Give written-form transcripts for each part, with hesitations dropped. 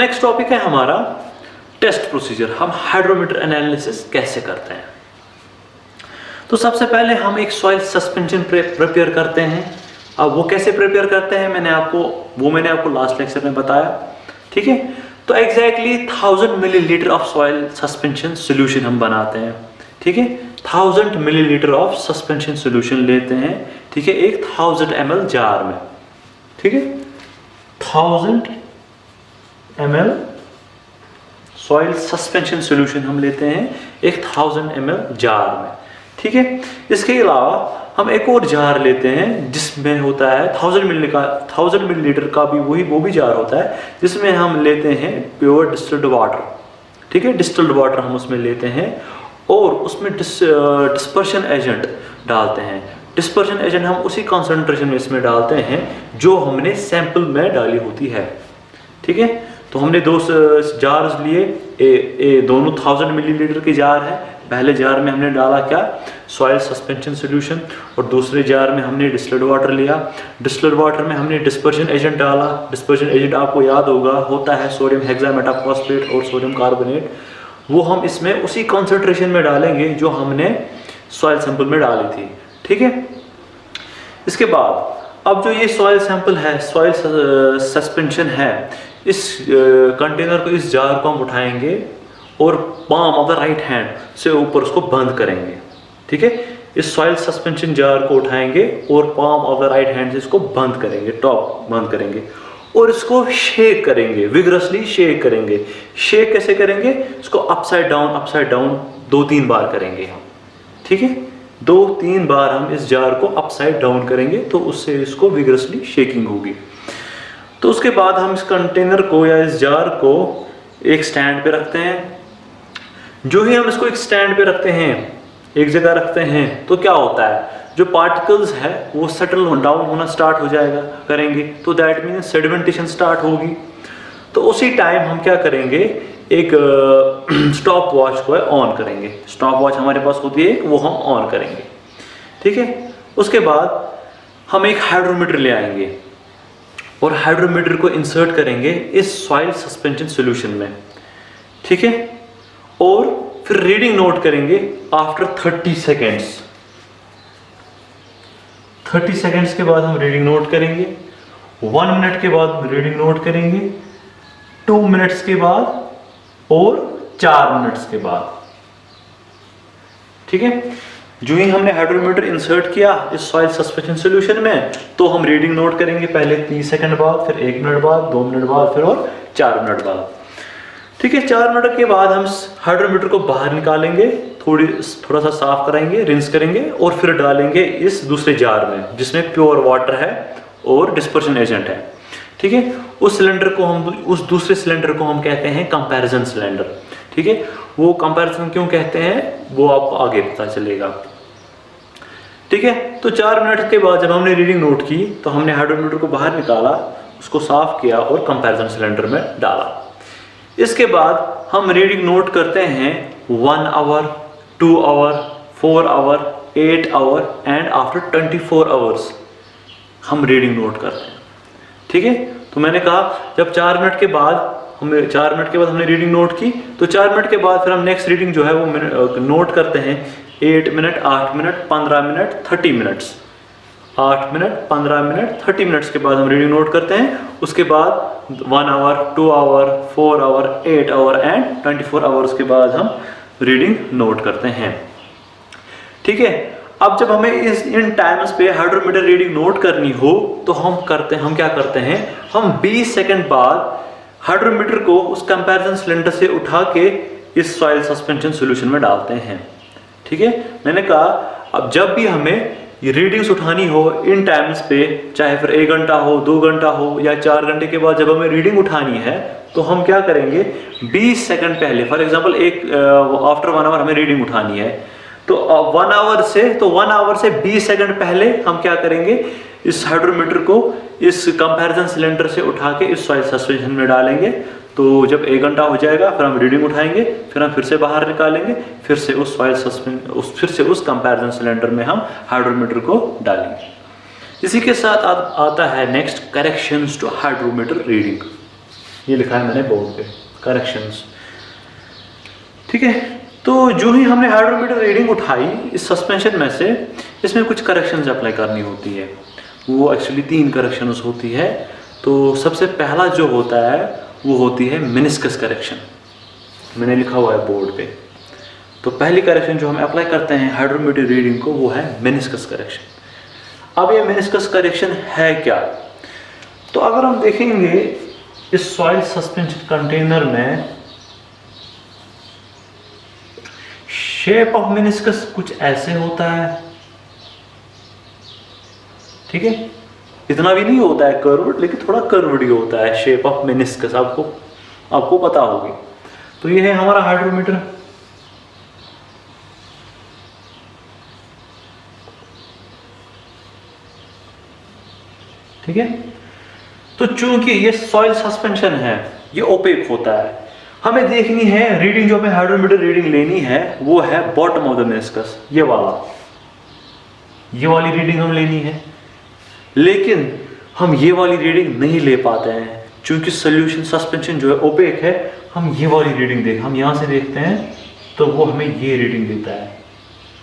Next topic है हमारा test procedure. हम हाइड्रोमीटर एनालिसिस कैसे करते हैं। तो सबसे पहले हम एक सॉइल सस्पेंशन प्रिपेयर करते हैं। अब वो कैसे प्रिपेयर करते हैं मैंने आपको लास्ट लेक्चर में बताया, ठीक है। तो exactly 1000 millilitre of soil suspension solution हम बनाते हैं, ठीक है। 1000 मिलीलीटर ऑफ सस्पेंशन सोल्यूशन लेते हैं, ठीक है, एक 1000 ml जार में, ठीक है। 1000 ml सॉइल सस्पेंशन सोल्यूशन हम लेते हैं एक 1000 ml जार में, ठीक है। इसके अलावा हम एक और जार लेते हैं जिसमें होता है 1000 मिलीलीटर का भी वो भी जार होता है जिसमें हम लेते हैं प्योर डिस्टिल्ड वाटर, ठीक है। डिस्टिल्ड वाटर हम उसमें लेते हैं और उसमें डिस्पर्शन एजेंट डालते हैं। डिस्पर्शन एजेंट हम उसी कॉन्सेंट्रेशन में इसमें डालते हैं जो हमने सैंपल में डाली होती है, ठीक है। तो हमने दो जार्स लिए, दोनों 1000 मिलीलीटर की जार है। पहले जार में हमने डाला क्या, सॉइल सस्पेंशन सोल्यूशन, और दूसरे जार में हमने डिस्टिल्ड वाटर लिया। डिस्टिल्ड वाटर में हमने डिस्पर्शन एजेंट डाला। डिस्पर्शन एजेंट आपको याद होता है सोडियम हेक्सामेटाफॉस्फेट और सोडियम कार्बोनेट। वो हम इसमें उसी कॉन्सेंट्रेशन में डालेंगे जो हमने सॉइल सैंपल में डाली थी, ठीक है। इसके बाद अब जो ये सॉइल सैंपल है, सॉइल सस्पेंशन है, इस कंटेनर को, इस जार को हम उठाएंगे और palm of the right hand से ऊपर उसको बंद करेंगे, ठीक है। इस सॉइल सस्पेंशन जार को उठाएंगे और palm of the right hand से इसको बंद करेंगे, टॉप बंद करेंगे और इसको शेक करेंगे, विगरसली शेक करेंगे। शेक कैसे करेंगे, इसको अपसाइड डाउन 2-3 बार करेंगे हम, ठीक है। 2-3 बार हम इस जार को अपसाइड डाउन करेंगे तो उससे इसको विगरसली शेकिंग होगी। तो उसके बाद हम इस कंटेनर को या इस जार को एक स्टैंड पे रखते हैं। जो ही हम इसको एक स्टैंड पे रखते हैं, एक जगह रखते हैं, तो क्या होता है, जो पार्टिकल्स है वो सेटल डाउन होना स्टार्ट हो जाएगा करेंगे, तो दैट मीन सेडिमेंटेशन स्टार्ट होगी। तो उसी टाइम हम क्या करेंगे, एक स्टॉप वॉच को ऑन करेंगे। स्टॉप वॉच हमारे पास होती है, वो हम ऑन करेंगे, ठीक है। उसके बाद हम एक हाइड्रोमीटर ले आएंगे और हाइड्रोमीटर को इंसर्ट करेंगे इस सॉइल सस्पेंशन सोल्यूशन में, ठीक है। और फिर रीडिंग नोट करेंगे आफ्टर 30 सेकेंड्स। 30 सेकेंड्स के बाद हम रीडिंग नोट करेंगे, 1 मिनट के बाद रीडिंग नोट करेंगे, 2 मिनट्स के बाद और 4 मिनट्स के बाद, ठीक है। जो ही हमने हाइड्रोमीटर इंसर्ट किया इस सॉइल सस्पेंशन सोल्यूशन में, तो हम रीडिंग नोट करेंगे पहले 30 सेकंड बाद, फिर 1 मिनट बाद, 2 मिनट बाद, फिर और 4 मिनट बाद, ठीक है। 4 मिनट के बाद हम हाइड्रोमीटर को बाहर निकालेंगे, थोड़ा सा साफ कराएंगे, रिंस करेंगे और फिर डालेंगे इस दूसरे जार में जिसमें प्योर वाटर है और डिस्पर्शन एजेंट है, ठीक है। उस दूसरे सिलेंडर को हम कहते हैं कंपैरिजन सिलेंडर, ठीक है। वो कंपैरिजन क्यों कहते हैं वो आपको आगे पता चलेगा, ठीक है। तो 4 मिनट के बाद जब हमने रीडिंग नोट की तो हमने हाइड्रोमीटर को बाहर निकाला, उसको साफ किया और कंपैरिजन सिलेंडर में डाला। इसके बाद हम रीडिंग नोट करते हैं 1 hour, 2 hour, 4 hour, 8 hour and after 24 hours हम रीडिंग नोट करते हैं, ठीक है। तो मैंने कहा जब 4 मिनट के बाद हमने रीडिंग नोट की, तो 4 मिनट के बाद फिर हम नेक्स्ट रीडिंग जो है वो नोट करते हैं 8 minute, 8 minute, 15 minute, 30 minutes. 8 minute, 15 minute, 30 minutes के बाद हम रीडिंग नोट करते हैं। उसके बाद 1 hour, 2 hour, 4 hour, 8 hour and 24 hours के बाद हम रीडिंग नोट करते हैं, ठीक है। अब जब हमें इन टाइम्स पे हाइड्रोमीटर रीडिंग नोट करनी हो तो हम क्या करते हैं, हम 20 सेकंड बाद हाइड्रोमीटर को उस कंपैरिजन सिलेंडर से उठा के इस सॉइल सस्पेंशन सॉल्यूशन में डालते हैं, ठीक है। मैंने कहा अब जब भी हमें ये रीडिंग्स उठानी हो इन टाइम्स पे, चाहे फिर 1 घंटा हो, 2 घंटा हो या 4 घंटे के बाद जब हमें रीडिंग उठानी है तो हम क्या करेंगे, 20 सेकंड पहले, फॉर एग्जांपल आफ्टर 1 आवर हमें रीडिंग उठानी है, तो 1 आवर से 20 सेकंड पहले हम क्या करेंगे, इस हाइड्रोमीटर को इस कंपैरिजन सिलेंडर से उठा के इस सॉइल सस्पेंशन में डालेंगे। तो जब 1 घंटा हो जाएगा फिर हम रीडिंग उठाएंगे, फिर हम फिर से बाहर निकालेंगे, फिर से उस कंपैरिजन सिलेंडर में हम हाइड्रोमीटर को डालेंगे। इसी के साथ आता है next corrections to hydrometer reading. ये लिखा है मैंने बोर्ड पे, करेक्शंस। ठीक है, तो जो ही हमने हाइड्रोमीटर रीडिंग उठाई इस सस्पेंशन में से, इसमें कुछ करेक्शंस अप्लाई करनी होती है। वो एक्चुअली 3 करेक्शंस होती है। तो सबसे पहला जो होता है वो होती है मेनिस्कस करेक्शन, मैंने लिखा हुआ है बोर्ड पे। तो पहली करेक्शन जो हम अप्लाई करते हैं हाइड्रोमीटर रीडिंग को वो है मेनिस्कस करेक्शन। अब ये मेनिस्कस करेक्शन है क्या? तो अगर हम देखेंगे इस सॉइल सस्पेंशन कंटेनर में शेप ऑफ मेनिस्कस कुछ ऐसे होता है। ठीक है, इतना भी नहीं होता है कर्व्ड, लेकिन थोड़ा कर्व्ड ही होता है शेप ऑफ मेनिस्कस, आपको पता होगी। तो ये है हमारा हाइड्रोमीटर। ठीक है, तो चूंकि ये सॉइल सस्पेंशन है, ये ओपेक होता है, हमें देखनी है रीडिंग, जो हमें हाइड्रोमीटर रीडिंग लेनी है वो है बॉटम ऑफ द मेनिस्कस, ये वाली रीडिंग हम लेनी है। लेकिन हम ये वाली रीडिंग नहीं ले पाते हैं क्योंकि सोल्यूशन सस्पेंशन जो है ओपेक है। हम ये वाली रीडिंग हम यहां से देखते हैं तो वो हमें ये रीडिंग देता है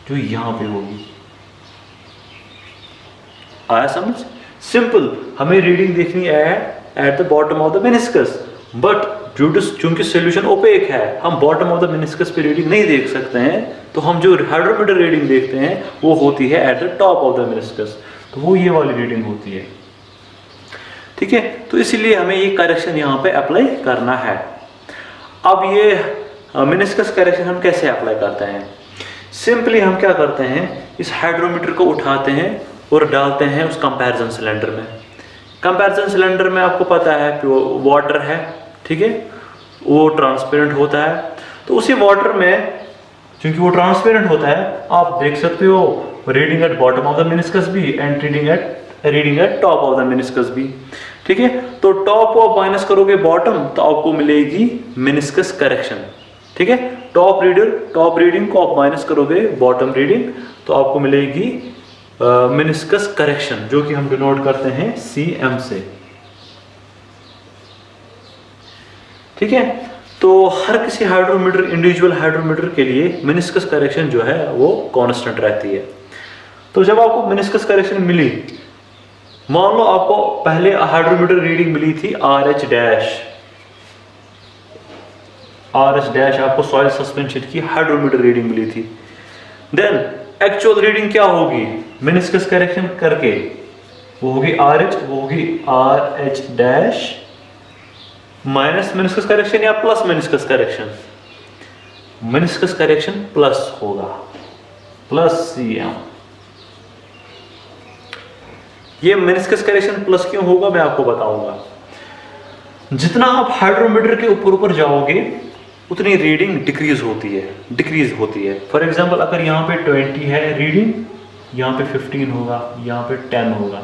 जो यहां पे होगी। आया समझ? सिंपल, हमें रीडिंग देखनी है at the bottom of the meniscus, but चूंकि सोल्यूशन ओपेक है, हम बॉटम ऑफ द मेनिस्कस पे रीडिंग नहीं देख सकते हैं। तो हम जो हाइड्रोमीटर रीडिंग देखते हैं वो होती है eight the top of the meniscus, तो वो ये वाली रीडिंग होती है। ठीक है, तो इसीलिए हमें ये करेक्शन यहाँ पे अप्लाई करना है। अब ये मेनिस्कस करेक्शन हम कैसे अप्लाई करते हैं? सिंपली हम क्या करते हैं, इस हाइड्रोमीटर को उठाते हैं और डालते हैं उस कंपैरिजन सिलेंडर में। कंपैरिजन सिलेंडर में आपको पता है वाटर है, ठीक है, वो ट्रांसपेरेंट होता है। तो उसी वाटर में क्योंकि वो ट्रांसपेरेंट होता है, आप देख सकते हो reading at bottom of the meniscus भी and reading at top of the meniscus भी। ठीक है, तो टॉप को आप माइनस करोगे बॉटम तो आपको मिलेगी मेनिस्कस करेक्शन। ठीक है, टॉप रीडिंग को आप माइनस करोगे बॉटम रीडिंग तो आपको मिलेगी मेनिस्कस करेक्शन, जो कि हम डिनोट करते हैं CM से। ठीक है, तो हर किसी हाइड्रोमीटर, इंडिविजुअल हाइड्रोमीटर के लिए मेनिस्कस करेक्शन जो है वो कांस्टेंट रहती है। तो जब आपको मेनिस्कस करेक्शन मिली, मान लो आपको पहले हाइड्रोमीटर रीडिंग मिली थी RH डैश आपको सॉइल सस्पेंशन की हाइड्रोमीटर रीडिंग मिली थी। देन एक्चुअल रीडिंग क्या होगी मेनिस्कस करेक्शन करके? वो होगी RH, वो होगी RH dash minus meniscus correction या plus meniscus correction? Meniscus correction plus होगा, प्लस CM। ये मेनिस्कस करेक्शन प्लस क्यों होगा मैं आपको बताऊंगा। जितना आप हाइड्रोमीटर के ऊपर जाओगे उतनी रीडिंग डिक्रीज होती है। फॉर एग्जांपल अगर यहाँ पे 20 है रीडिंग, यहाँ पे 15 होगा, यहाँ पे 10 होगा।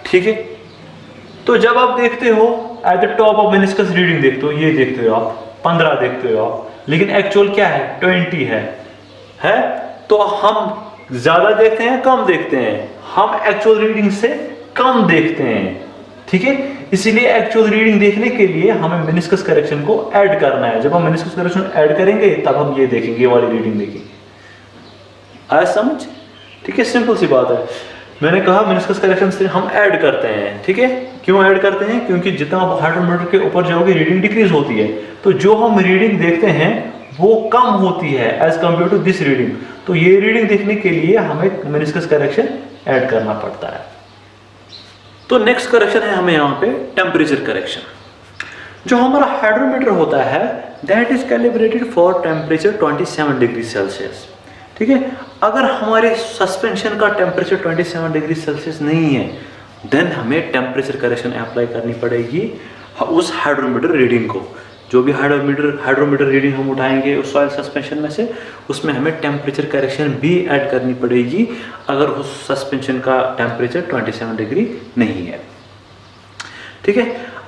ठीक है, तो जब आप देखते हो eight the top of meniscus reading देखते हो, ये देखते हो आप 15 देखते हो आप, लेकिन एक्चुअल क्या है 20 है। तो हम ज्यादा देखते हैं कम देखते हैं? हम एक्चुअल रीडिंग से कम देखते हैं। ठीक है, इसीलिए एक्चुअल रीडिंग देखने के लिए हमें मेनिस्कस करेक्शन को ऐड करना है। जब हम मेनिस्कस करेक्शन ऐड करेंगे तब हम ये देखेंगे, ये वाली रीडिंग देखेंगे। आया समझ? ठीक है, सिंपल सी बात है। मैंने कहा मेनिस्कस करेक्शन से हम ऐड करते हैं। ठीक है, क्यों ऐड करते हैं? क्योंकि जितना आप हाइड्रोमीटर के ऊपर जाओगे रीडिंग डिक्रीज होती है, तो जो हम रीडिंग देखते हैं वो कम होती है as compare to this reading. तो ये रीडिंग देखने के लिए हमें मेनिस्कस करेक्शन ऐड करना पड़ता है। तो नेक्स्ट करेक्शन है हमें यहाँ पे टेम्परेचर करेक्शन। जो हमारा हाइड्रोमीटर होता है that is calibrated for temperature 27 degree Celsius. ठीक है, अगर हमारे सस्पेंशन का टेम्परेचर 27 डिग्री सेल्सियस नहीं है देन हमें टेम्परेचर करेक्शन अप्लाई करनी पड़ेगी उस हाइड्रोमीटर रीडिंग को। जो भी हाइड्रोमीटर रीडिंग हम उठाएंगे उस सॉइल सस्पेंशन में से, उसमें हमें टेम्परेचर करेक्शन भी ऐड करनी पड़ेगी अगर उस सस्पेंशन का टेम्परेचर 27 डिग्री नहीं है। ठीक है,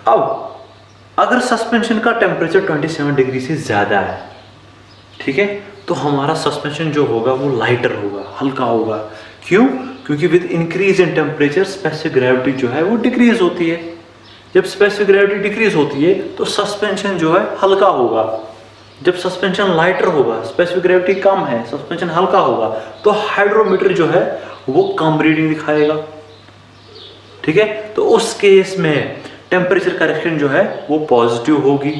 अब अगर सस्पेंशन का टेम्परेचर 27 डिग्री से ज़्यादा है, ठीक है, तो हमारा सस्पेंशन जो होगा वो लाइटर होगा, हल्का होगा। क्यों? क्योंकि with increase in temperature specific gravity जो है वो डिक्रीज होती है। जब स्पेसिफिक ग्रेविटी डिक्रीज होती है तो सस्पेंशन जो है हल्का होगा। जब सस्पेंशन लाइटर होगा, स्पेसिफिक ग्रेविटी कम है, सस्पेंशन हल्का होगा, तो हाइड्रोमीटर जो है वो कम रीडिंग दिखाएगा। ठीक है, तो उस केस में टेम्परेचर करेक्शन जो है वो पॉजिटिव होगी।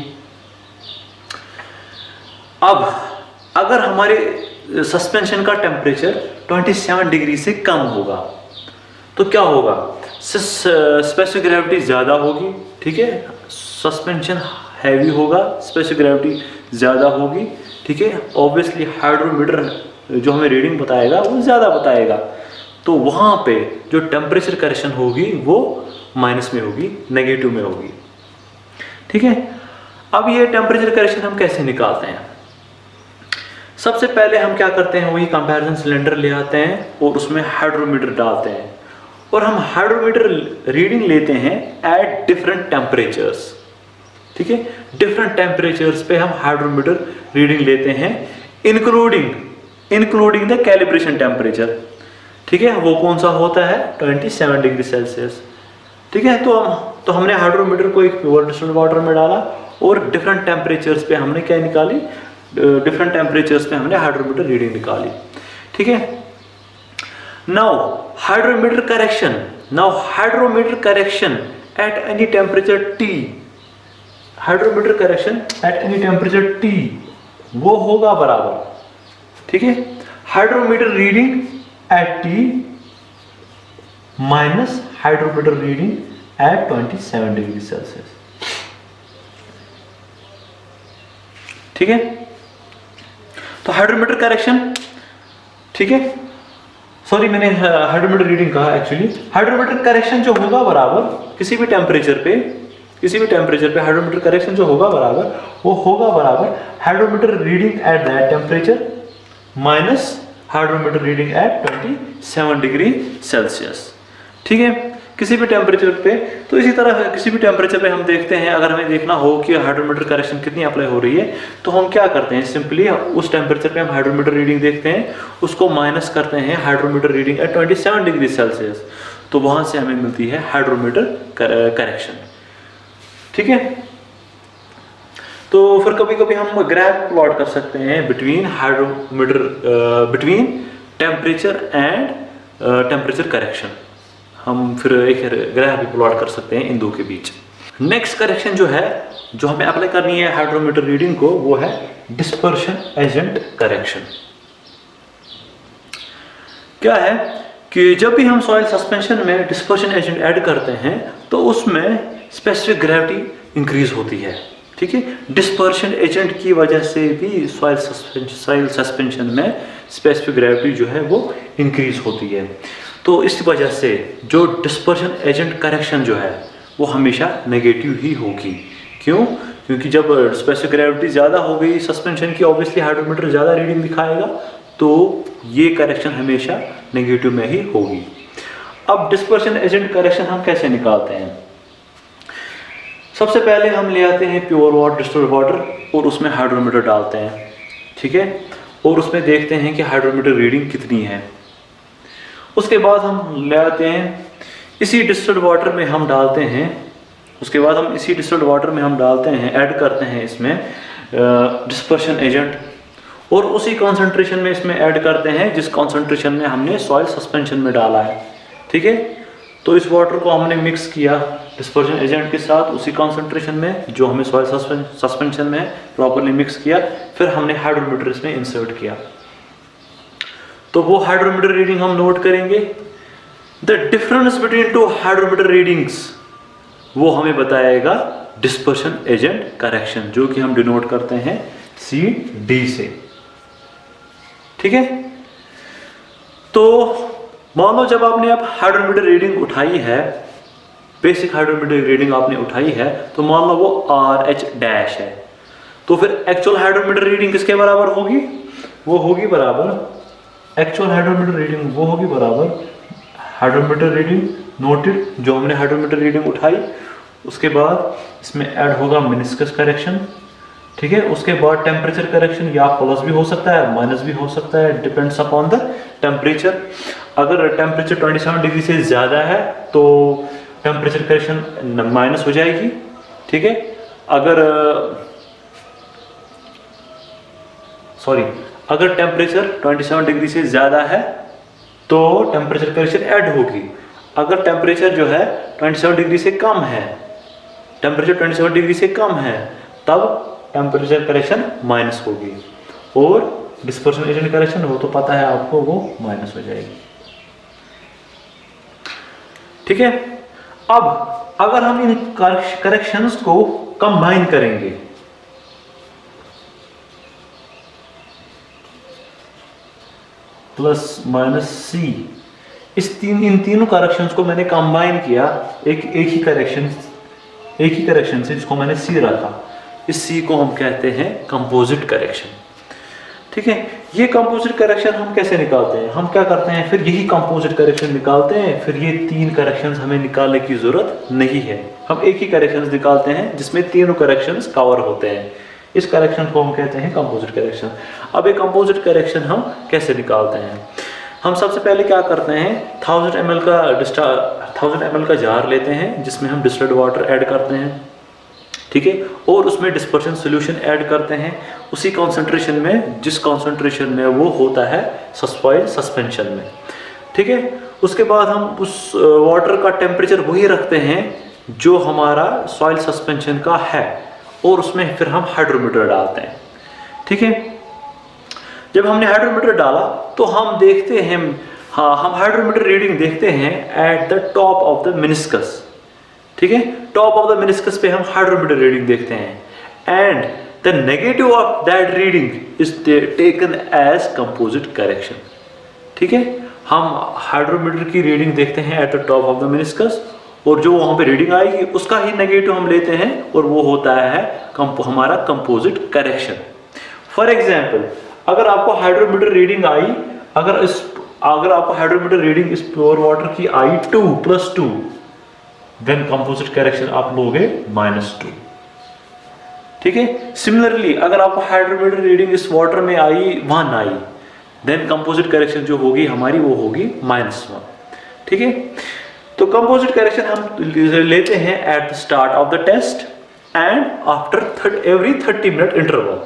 अब अगर हमारे सस्पेंशन का टेम्परेचर 27 डिग्री से कम होगा तो क्या होगा, स्पेसिफिक ग्रेविटी ज़्यादा होगी। ठीक है, सस्पेंशन हैवी होगा, स्पेसिफिक ग्रेविटी ज़्यादा होगी। ठीक है, ऑब्वियसली हाइड्रोमीटर जो हमें रीडिंग बताएगा वो ज़्यादा बताएगा, तो वहाँ पे जो टेम्परेचर करेक्शन होगी वो माइनस में होगी, नेगेटिव में होगी। ठीक है, अब ये टेम्परेचर करेक्शन हम कैसे निकालते हैं? सबसे पहले हम क्या करते हैं, वही कंपैरिजन सिलेंडर ले आते हैं और उसमें हाइड्रोमीटर डालते हैं और हम हाइड्रोमीटर रीडिंग लेते हैं एट डिफरेंट टेम्परेचर्स। ठीक है, डिफरेंट टेम्परेचर्स पे हम हाइड्रोमीटर रीडिंग लेते हैं इंक्लूडिंग द कैलिब्रेशन टेम्परेचर। ठीक है, वो कौन सा होता है, 27 डिग्री सेल्सियस। ठीक है, तो हमने हाइड्रोमीटर को एक प्योर डिस्टिल्ड वाटर में डाला और डिफरेंट टेम्परेचर्स पे हमने क्या निकाली, डिफरेंट टेम्परेचर्स पे हमने हाइड्रोमीटर रीडिंग निकाली। ठीक है, now hydrometer correction at any temperature T, hydrometer correction at any temperature T वो होगा बराबर, ठीक है, hydrometer reading at T minus hydrometer reading at 27 degree Celsius. ठीक है, तो हाइड्रोमीटर करेक्शन, ठीक है, सॉरी मैंने हाइड्रोमीटर रीडिंग कहा, एक्चुअली हाइड्रोमीटर करेक्शन जो होगा बराबर किसी भी टेम्परेचर पे हाइड्रोमीटर करेक्शन जो होगा बराबर, वो होगा बराबर hydrometer reading at that temperature minus hydrometer reading at 27 degree Celsius. ठीक है, किसी भी टेम्परेचर पे, तो इसी तरह किसी भी टेम्परेचर पे हम देखते हैं, अगर हमें देखना हो कि हाइड्रोमीटर करेक्शन कितनी अप्लाई हो रही है, तो हम क्या करते हैं, सिंपली उस टेम्परेचर पे हम हाइड्रोमीटर रीडिंग देखते हैं, उसको माइनस करते हैं hydrometer reading at 27 degree Celsius, तो वहां से हमें मिलती है हाइड्रोमीटर करेक्शन। ठीक है, तो फिर कभी कभी हम ग्राफ प्लॉट कर सकते हैं between temperature and temperature correction, हम फिर एक ग्राफ भी प्लॉट कर सकते हैं इन दो के बीच। नेक्स्ट करेक्शन जो है, जो हमें अप्लाई करनी है हाइड्रोमीटर रीडिंग को, वो है डिस्पर्शन एजेंट करेक्शन। क्या है कि जब भी हम सॉइल सस्पेंशन में डिस्पर्शन एजेंट ऐड करते हैं तो उसमें स्पेसिफिक ग्रेविटी इंक्रीज होती है। ठीक है, डिस्पर्शन एजेंट की वजह से भी सॉइल सस्पेंशन में स्पेसिफिक ग्रेविटी जो है वो इंक्रीज होती है। तो इस वजह से जो डिस्पर्शन एजेंट करेक्शन जो है वो हमेशा नेगेटिव ही होगी। क्यों? क्योंकि जब स्पेसिफिक ग्रेविटी ज़्यादा हो गई सस्पेंशन की, ऑब्वियसली हाइड्रोमीटर ज़्यादा रीडिंग दिखाएगा, तो ये करेक्शन हमेशा नेगेटिव में ही होगी। अब डिस्पर्शन एजेंट करेक्शन हम कैसे निकालते हैं? सबसे पहले हम ले आते हैं प्योर वाटर, डिस्टिल्ड वाटर, और उसमें हाइड्रोमीटर डालते हैं। ठीक है, और उसमें देखते हैं कि हाइड्रोमीटर रीडिंग कितनी है। उसके बाद हम ले आते हैं इसी डिस्टिल्ड वाटर में हम डालते हैं, ऐड करते हैं इसमें डिस्पर्शन एजेंट, और उसी कॉन्सेंट्रेशन में इसमें ऐड करते हैं जिस कॉन्सेंट्रेशन में हमने सॉइल सस्पेंशन में डाला है। ठीक है, तो इस वाटर को हमने मिक्स किया डिस्पर्शन एजेंट के साथ उसी कॉन्सेंट्रेशन में जो हमें सॉइल सस्पेंशन में प्रॉपर्ली मिक्स किया, फिर हमने हाइड्रोमीटर इसमें इंसर्ट किया। तो वो हाइड्रोमीटर रीडिंग हम नोट करेंगे। The difference between two hydrometer readings वो हमें बताएगा डिस्पर्शन एजेंट करेक्शन, जो कि हम डिनोट करते हैं CD से। ठीक है, तो मान लो जब आपने अब हाइड्रोमीटर रीडिंग उठाई है, बेसिक हाइड्रोमीटर रीडिंग आपने उठाई है, तो मान लो वो RH डैश है, तो फिर एक्चुअल हाइड्रोमीटर रीडिंग किसके बराबर होगी? वो होगी बराबर, एक्चुअल हाइड्रोमीटर रीडिंग वो होगी बराबर हाइड्रोमीटर रीडिंग नोटेड, जो हमने हाइड्रोमीटर रीडिंग उठाई, उसके बाद इसमें ऐड होगा मेनिस्कस करेक्शन। ठीक है, उसके बाद टेम्परेचर करेक्शन, या प्लस भी हो सकता है माइनस भी हो सकता है, डिपेंड्स अपॉन द टेम्परेचर। अगर टेम्परेचर 27 डिग्री से ज़्यादा है तो टेम्परेचर करेक्शन माइनस हो जाएगी, ठीक है। अगर टेम्परेचर 27 डिग्री से ज़्यादा है तो टेम्परेचर करेक्शन ऐड होगी। अगर टेम्परेचर जो है 27 डिग्री से कम है, तब टेम्परेचर करेक्शन माइनस होगी, और डिस्पर्शन एजेंट करेक्शन हो तो पता है आपको, वो माइनस हो जाएगी, ठीक है। अब अगर हम इन करेक्शंस को कंबाइन करेंगे, प्लस माइनस सी, इन तीनों करेक्शंस को मैंने कंबाइन किया एक ही करेक्शन से, जिसको मैंने सी रखा। इस सी को हम कहते हैं कंपोजिट करेक्शन, ठीक है। ये कंपोजिट करेक्शन हम कैसे निकालते हैं? हम क्या करते हैं, फिर यही कंपोजिट करेक्शन निकालते हैं। फिर ये तीन करेक्शंस हमें निकालने की जरूरत नहीं है, हम एक ही करेक्शंस निकालते हैं जिसमें तीनों करेक्शंस कवर होते हैं। इस करेक्शन को हम कहते हैं कंपोजिट करेक्शन। अब ये कंपोजिट करेक्शन हम कैसे निकालते हैं? हम सबसे पहले क्या करते हैं, 1000 ml का जार लेते हैं, जिसमें हम डिस्टिल्ड वाटर ऐड करते हैं, ठीक है, और उसमें डिस्पर्शन सॉल्यूशन ऐड करते हैं उसी कॉन्सेंट्रेशन में जिस कॉन्सेंट्रेशन में वो होता है सॉइल सस्पेंशन में, ठीक है। उसके बाद हम उस वाटर का टेम्परेचर वही रखते हैं जो हमारा सॉइल सस्पेंशन का है, और उसमें फिर हम हाइड्रोमीटर डालते हैं, ठीक है। जब हमने हाइड्रोमीटर डाला तो हम देखते हैं, हम हाइड्रोमीटर रीडिंग देखते हैं at the top of the meniscus, ठीक है। टॉप ऑफ द मेनिस्कस पे हम हाइड्रोमीटर रीडिंग देखते हैं, and the negative of that reading is taken as composite correction, ठीक है। हम हाइड्रोमीटर की रीडिंग देखते हैं at the top of the meniscus, और जो वहां पे रीडिंग आएगी उसका ही नेगेटिव हम लेते हैं, और वो होता है हमारा कंपोजिट करेक्शन। फॉर एग्जाम्पल, अगर आपको हाइड्रोमीटर रीडिंग आई, अगर आपको हाइड्रोमीटर रीडिंग इस प्योर वाटर की आई 2+2, देन कंपोजिट करेक्शन आप लोगे -2, ठीक है। सिमिलरली अगर आपको हाइड्रोमीटर रीडिंग इस वाटर में आई 1 आई, देन कंपोजिट करेक्शन जो होगी हमारी वो होगी -1, ठीक है। तो कंपोजिट करेक्शन हम लेते हैं at the start of the test and after every 30 minute interval.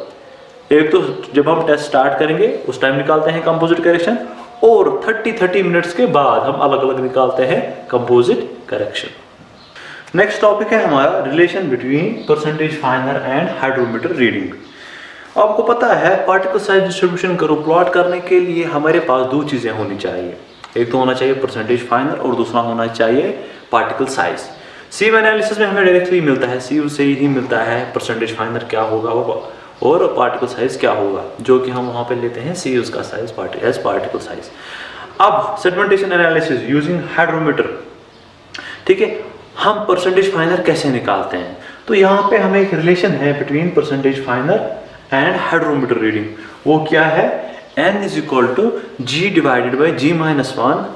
एक तो जब हम टेस्ट स्टार्ट करेंगे उस टाइम निकालते हैं कंपोजिट करेक्शन, और 30 मिनट्स के बाद हम अलग अलग निकालते हैं कंपोजिट करेक्शन। नेक्स्ट टॉपिक है हमारा relation between percentage फाइनर and hydrometer reading. आपको पता है particle size distribution curve plot करने के लिए हमारे पास दो चीजें होनी चाहिए, एक तो होना चाहिए परसेंटेज फाइनर और दूसरा होना चाहिए पार्टिकल साइज। सीव एनालिसिस में हमें डायरेक्टली मिलता है, सीव से ही मिलता है परसेंटेज फाइनर क्या होगा और पार्टिकल साइज क्या होगा, जो कि हम वहां पे लेते हैं सीव्स का साइज एज पार्टिकल साइज। अब सेगमेंटेशन एनालिसिस यूजिंग हाइड्रोमीटर, ठीक है, हम परसेंटेज फाइनर कैसे निकालते हैं? तो यहाँ पे हमें एक रिलेशन है between percentage फाइनर and hydrometer reading. वो क्या है? n is equal to g divided by g-1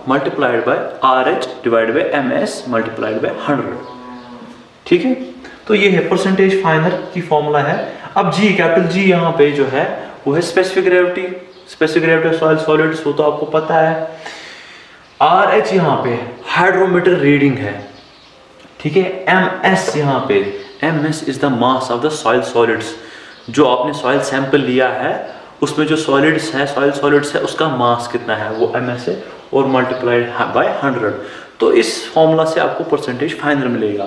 multiplied by RH divided by ms multiplied by 100, ठीक है। तो ये है परसेंटेज फाइनर की फॉर्मूला है। अब g, कैपिटल G यहाँ पे जो है वो है specific gravity of soil solids, वो तो आपको पता है। RH यहाँ पे हाइड्रोमीटर रीडिंग है, ठीक है। ms यहाँ पे, ms is the mass of the soil solids, जो आपने सॉइल सैंपल लिया है उसमें जो सॉलिड्स है उसका मास कितना है वो ms है, और मल्टीप्लाइड बाय 100। तो इस फॉर्मूला से आपको परसेंटेज फाइनर मिलेगा।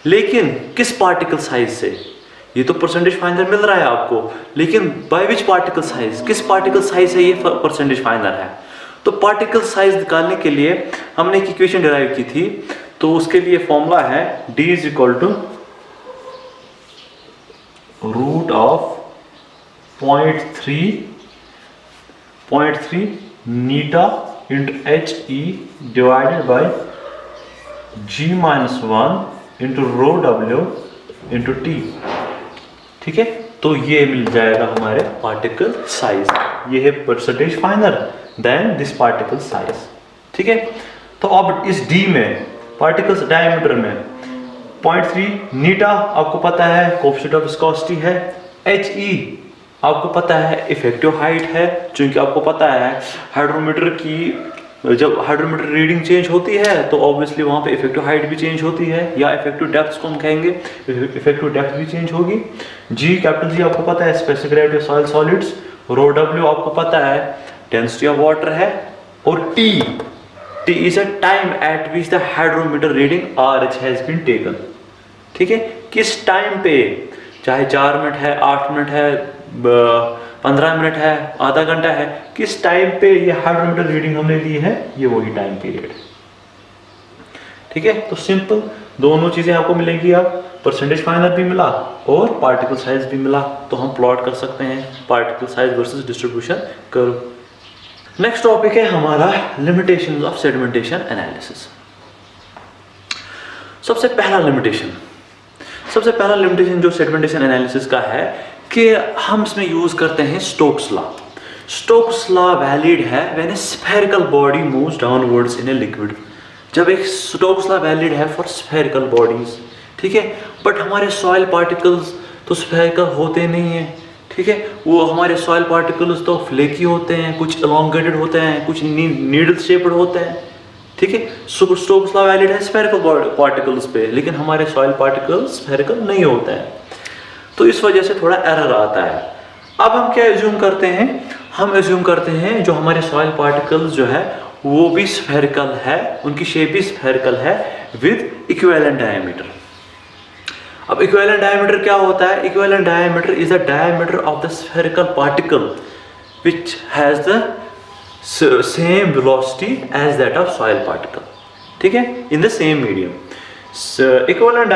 लेकिन किस पार्टिकल साइज से? ये तो परसेंटेज फाइनर मिल रहा है आपको, लेकिन बाय विच पार्टिकल साइज, किस पार्टिकल साइज से ये परसेंटेज फाइनर है? तो पार्टिकल साइज निकालने के लिए हमने एक इक्वेशन डिराइव की थी, तो उसके लिए फॉर्मूला है d is equal to root of 0.3 नीटा into HE divided by g-1 into rho W into T, ठीक है। तो ये मिल जाएगा हमारे पार्टिकल साइज, ये है percentage finer than this particle size, ठीक है। तो अब इस D में पार्टिकल्स डायमीटर में 0.3 नीटा आपको पता है कोएफिशिएंट ऑफ विस्कोसिटी है, HE आपको पता है इफेक्टिव हाइट है, क्योंकि आपको पता है हाइड्रोमीटर की जब हाइड्रोमीटर रीडिंग चेंज होती है तो ऑब्वियसली वहाँ पे इफेक्टिव हाइट भी चेंज होती है, या इफेक्टिव डेप्थ को हम कहेंगे, इफेक्टिव डेप्थ भी चेंज होगी। जी, कैपिटल जी आपको पता है specific gravity of soil solids, rho W आपको पता है डेंसिटी ऑफ वाटर है, और T is a time at which the hydrometer reading R H has been taken. ठीक है, किस टाइम पे, चाहे 4 मिनट है, 8 मिनट है, 15 मिनट है, आधा घंटा है, किस टाइम पे ये हाइड्रोमीटर रीडिंग हमने ली है, ये वही टाइम पीरियड। ठीक है, तो सिंपल दोनों चीजें आपको मिलेगी, अब परसेंटेज फाइनल भी मिला और पार्टिकल साइज भी मिला, तो हम प्लॉट कर सकते हैं particle size versus distribution curve. Next topic है हमारा लिमिटेशंस ऑफ सेडिमेंटेशन एनालिसिस। सबसे पहला लिमिटेशन जो सेडिमेंटेशन एनालिसिस का है कि हम इसमें यूज करते हैं Stokes law. Stokes law valid है when a spherical body moves downwards in a liquid. जब एक स्टोक्स लॉ वैलिड है फॉर स्फेरिकल बॉडीज, ठीक है, बट हमारे सॉइल पार्टिकल्स तो स्फेरिकल होते नहीं है। ठीक है, वो हमारे सॉइल पार्टिकल्स तो फ्लेकी होते हैं, कुछ एलोंगेटेड होते हैं, कुछ नीडल शेप्ड होते हैं। ठीक है, स्टोक्स लॉ वैलिड है स्फेरिकल पार्टिकल्स पे, लेकिन हमारे सॉइल पार्टिकल्स स्फेरिकल नहीं होते हैं, तो इस वजह से थोड़ा एरर आता है। अब हम क्या एज्यूम करते हैं, हम एज्यूम करते हैं जो हमारे सॉइल पार्टिकल्स जो है वो भी स्फेरिकल है, उनकी शेप भी स्फेरिकल है विद इक्विवेलेंट डायमीटर। अब इक्विवेलेंट डायमीटर क्या होता है? Equivalent diameter is the diameter of the spherical particle which has the same velocity as that of soil particle. ठीक है, in the same medium. Equivalent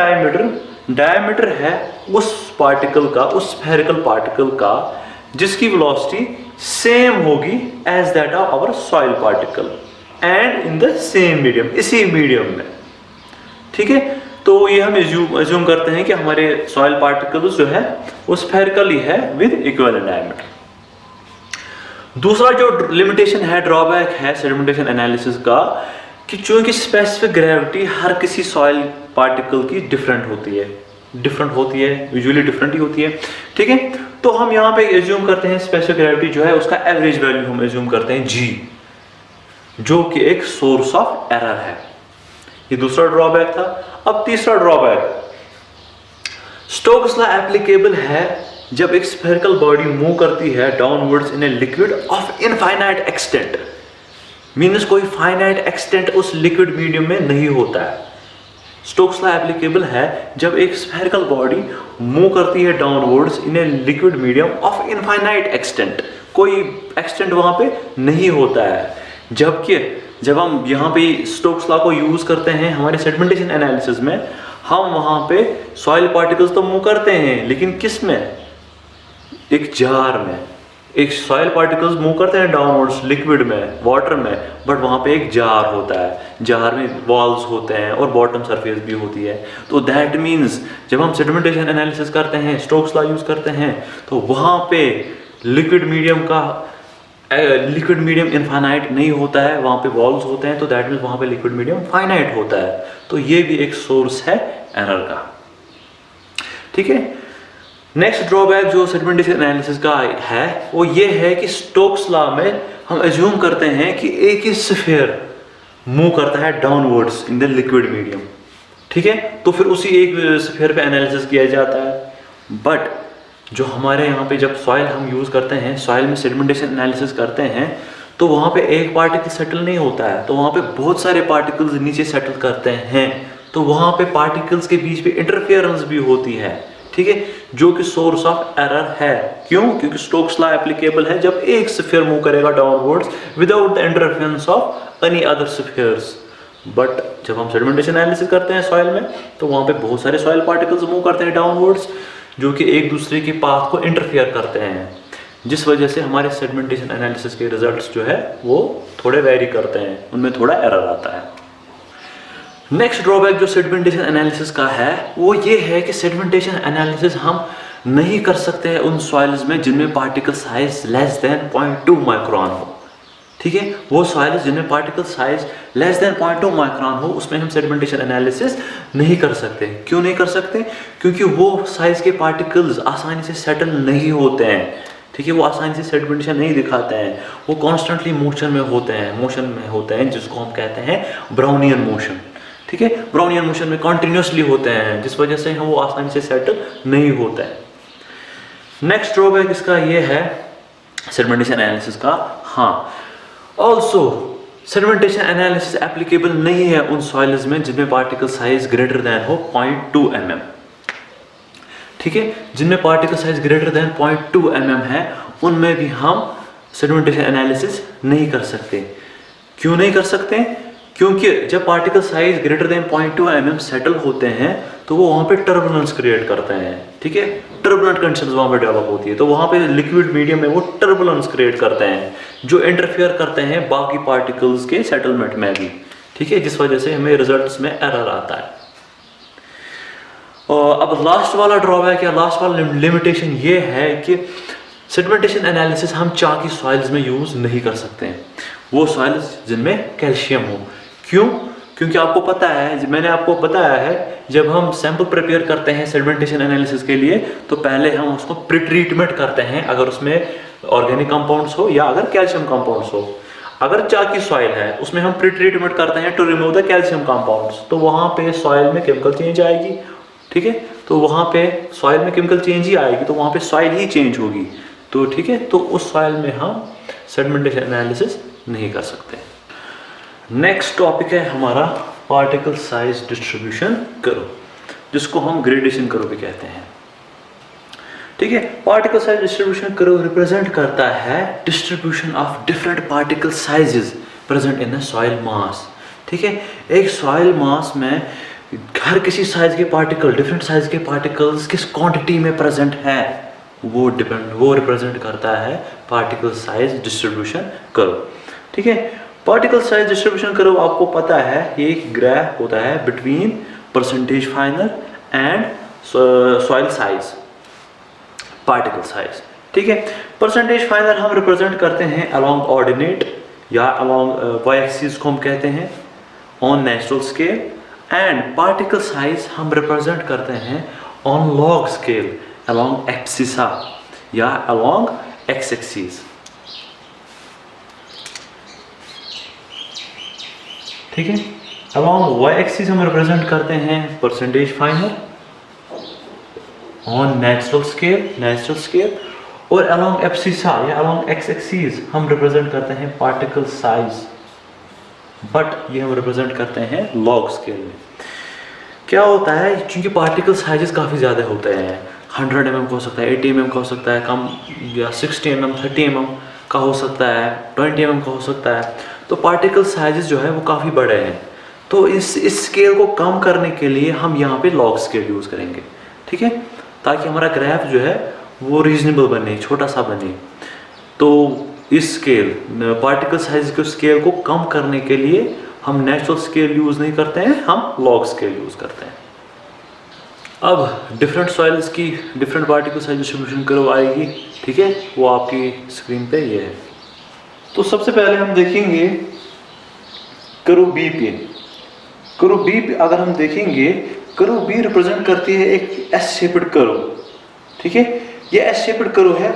diameter है उस particle का, उस स्फेरिकल पार्टिकल का जिसकी वेलोसिटी सेम होगी as that of our soil particle and in the same medium, इसी मीडियम में। ठीक है, तो ये हम एज्यूम करते हैं कि हमारे सॉइल पार्टिकल्स जो है वो स्फेरिकल ही है विद इक्विवेलेंट डायमीटर। दूसरा जो लिमिटेशन है, ड्रॉबैक है सेडिमेंटेशन एनालिसिस का, कि चूंकि स्पेसिफिक ग्रेविटी हर किसी सॉइल पार्टिकल की डिफरेंट होती है, यूजुअली डिफरेंट ही होती है। ठीक है, तो हम यहाँ पे एज्यूम करते हैं स्पेसिफिक ग्रेविटी जो है उसका एवरेज वैल्यू हम एज्यूम करते हैं जी, जो कि एक सोर्स ऑफ एरर है। ये दूसरा ड्रॉबैक था। अब तीसरा ड्रॉबैक, स्टोक्स लॉ एप्लीकेबल है जब एक स्फेरिकल बॉडी मूव करती है downwards in a liquid of infinite extent, means कोई फाइनाइट एक्सटेंट उस लिक्विड मीडियम में नहीं होता है। स्टोक्स लॉ एप्लीकेबल है जब एक स्फेरिकल बॉडी मूव करती है downwards in a liquid medium of infinite extent, कोई एक्सटेंट वहां पे नहीं होता है। जबकि जब हम यहाँ पे स्टोक्स लॉ को यूज करते हैं हमारे सेडिमेंटेशन एनालिसिस में, हम वहां पे सॉइल पार्टिकल्स तो मूव करते हैं, लेकिन किस में? एक जार में। एक सॉइल पार्टिकल्स मूव करते हैं डाउनवर्ड्स लिक्विड में, वाटर में, बट वहां पे एक जार होता है, जार में वॉल्स होते हैं और बॉटम सरफेस भी होती है। तो दैट मीन्स जब हम सेडिमेंटेशन एनालिसिस करते हैं, स्टोक्स लॉ यूज करते हैं, तो वहां पे लिक्विड मीडियम इनफाइनाइट नहीं होता है, वहां पे वॉल्स होते हैं, तो दैट मीन्स वहां पे लिक्विड मीडियम फाइनाइट होता है। तो ये भी एक सोर्स है एरर का। ठीक है, नेक्स्ट ड्रॉबैक जो सेडिमेंटेशन एनालिसिस का है वो ये है कि स्टोक्स लॉ में हम एज्यूम करते हैं कि एक ही स्फीयर मूव करता है downwards in the liquid medium. ठीक है, तो फिर उसी एक स्फीयर पे एनालिसिस किया जाता है। बट जो हमारे यहाँ पे जब सॉइल हम यूज करते हैं, सॉइल में सेडिमेंटेशन एनालिसिस करते हैं, तो वहाँ पे एक पार्टिकल सेटल नहीं होता है, तो वहाँ पे बहुत सारे पार्टिकल्स नीचे सेटल करते हैं, तो वहाँ पे पार्टिकल्स के बीच में इंटरफेरेंस भी होती है। ठीक है, जो कि सोर्स ऑफ एरर है। क्यों? क्योंकि स्टोक्स लॉ एप्लीकेबल है जब एक स्फीयर मूव करेगा downwards without the interference of any other spheres. But जब हम सेडिमेंटेशन एनालिसिस करते हैं सॉइल में, तो वहाँ पे बहुत सारे सॉइल पार्टिकल्स मूव करते हैं डाउनवर्ड्स, जो कि एक दूसरे के पाथ को इंटरफेयर करते हैं, जिस वजह से हमारे सेडिमेंटेशन एनालिसिस के रिजल्ट्स जो है वो थोड़े वेरी करते हैं, उनमें थोड़ा एरर आता है। नेक्स्ट ड्रॉबैक जो सेडिमेंटेशन एनालिसिस का है वो ये है कि सेडिमेंटेशन एनालिसिस हम नहीं कर सकते हैं उन सॉइल्स में जिनमें particle size less than 0.2 micron हो। ठीक है, वो सॉइल्स जिनमें particle size less than 0.2 micron हो, उसमें हम सेडिमेंटेशन एनालिसिस नहीं कर सकते। क्यों नहीं कर सकते? क्योंकि वो साइज के पार्टिकल्स आसानी से सेटल नहीं होते हैं। ठीक है, वो आसानी से सेडिमेंटेशन नहीं दिखाते हैं, वो कॉन्स्टेंटली मोशन में होते हैं जिसको हम कहते हैं ब्राउनियन मोशन। ठीक है, ब्राउनियन मोशन में कॉन्टिन्यूसली होते हैं, जिस वजह से हम वो आसानी से सेटल नहीं होता है। नेक्स्ट ड्रॉबैक इसका ये है सेडिमेंटेशन एनालिसिस का, हाँ ऑल्सो सेडिमेंटेशन एनालिसिस एप्लीकेबल नहीं है उन सॉइल्स में जिनमें पार्टिकल साइज ग्रेटर देन हो 0.2 mm। ठीक है, जिनमें particle size greater than 0.2 mm है, उनमें भी हम सेडिमेंटेशन एनालिसिस नहीं कर सकते। क्यों नहीं कर सकते? क्योंकि जब particle size greater than 0.2 mm settle होते हैं तो वो वहाँ पे टर्बुलेंस क्रिएट करते हैं। ठीक है, टर्बुलेंट कंडीशंस वहाँ पे डेवलप होती है, तो वहाँ पे लिक्विड मीडियम में वो टर्बुलेंस क्रिएट करते हैं जो इंटरफेयर करते हैं बाकी पार्टिकल्स के सेटलमेंट में भी। ठीक है, जिस वजह से हमें रिजल्ट्स में एरर आता है। और अब लास्ट वाला ड्रॉबैक या लास्ट वाला लिमिटेशन ये है कि सेडिमेंटेशन एनालिसिस हम चाकी सॉइल्स में यूज नहीं कर सकते हैं, वो सॉइल्स जिनमें कैल्शियम हो। क्यों? क्योंकि आपको पता है, मैंने आपको बताया है, जब हम सैंपल प्रिपेयर करते हैं सेडिमेंटेशन एनालिसिस के लिए तो पहले हम उसको प्री ट्रीटमेंट करते हैं, अगर उसमें ऑर्गेनिक कंपाउंड्स हो या अगर कैल्शियम कंपाउंड्स हो। अगर चाकी सॉइल है उसमें हम प्री ट्रीटमेंट करते हैं to remove the calcium compounds, तो वहाँ पे सॉइल में केमिकल चेंज आएगी। ठीक है, तो वहाँ पे सॉइल में केमिकल चेंज ही आएगी, तो वहाँ पे सॉइल ही चेंज होगी। तो ठीक है, तो उस सॉइल में हम सेडिमेंटेशन एनालिसिस नहीं कर सकते। नेक्स्ट टॉपिक है हमारा पार्टिकल साइज डिस्ट्रीब्यूशन कर्व, जिसको हम ग्रेडेशन कर्व भी कहते हैं। ठीक है, particle size distribution curve represent करता है distribution of different particle sizes present in the soil मास। ठीक है, एक सॉइल मास में हर किसी साइज के पार्टिकल, डिफरेंट साइज के पार्टिकल्स किस क्वांटिटी में प्रेजेंट है, वो रिप्रेजेंट करता है पार्टिकल साइज डिस्ट्रीब्यूशन कर्व। ठीक है, पार्टिकल साइज डिस्ट्रीब्यूशन कर्व आपको पता है, ये एक ग्राफ होता है between percentage final and soil size, particle size. ठीक है, परसेंटेज फाइनल हम रिप्रेजेंट करते हैं अलोंग ऑर्डिनेट या अलोंग वाई एक्सिस को हम कहते हैं on natural scale, and particle size हम रिप्रेजेंट करते हैं on log scale along abscissa या अलोंग एक्स एक्सिस। ठीक है, अलोंग वाई एक्सिस हम रिप्रेजेंट करते हैं percentage final on natural scale, और अलोंग एब्सिसा या अलोंग एक्स एक्सिस हम रिप्रेजेंट करते हैं पार्टिकल साइज, बट ये हम रिप्रेजेंट करते हैं लॉग स्केल में। क्या होता है, क्योंकि पार्टिकल साइजेस काफ़ी ज़्यादा होते हैं, 100 mm का हो सकता है, 80 mm का हो सकता है कम, या 60 mm 30 mm का हो सकता है, 20 mm का हो सकता है, तो पार्टिकल साइजेस जो है वो काफ़ी बड़े हैं। तो इस स्केल को कम करने के लिए हम यहाँ पे लॉग स्केल यूज़ करेंगे। ठीक है, ताकि हमारा ग्राफ जो है वो रीजनेबल बने, छोटा सा बने। तो इस स्केल पार्टिकल साइज के स्केल को कम करने के लिए हम नेचुरल स्केल यूज़ नहीं करते हैं, हम लॉग स्केल यूज़ करते हैं। अब डिफरेंट सॉइल्स की different particle size distribution curve आएगी। ठीक है, वो आपकी स्क्रीन पे ये है। तो सबसे पहले हम देखेंगे कर्व बी पे। कर्व बी पे अगर हम देखेंगे, कर्व बी रिप्रेजेंट करती है एक एस शेप्ड कर्व। ठीक है, ये एस शेप्ड कर्व है,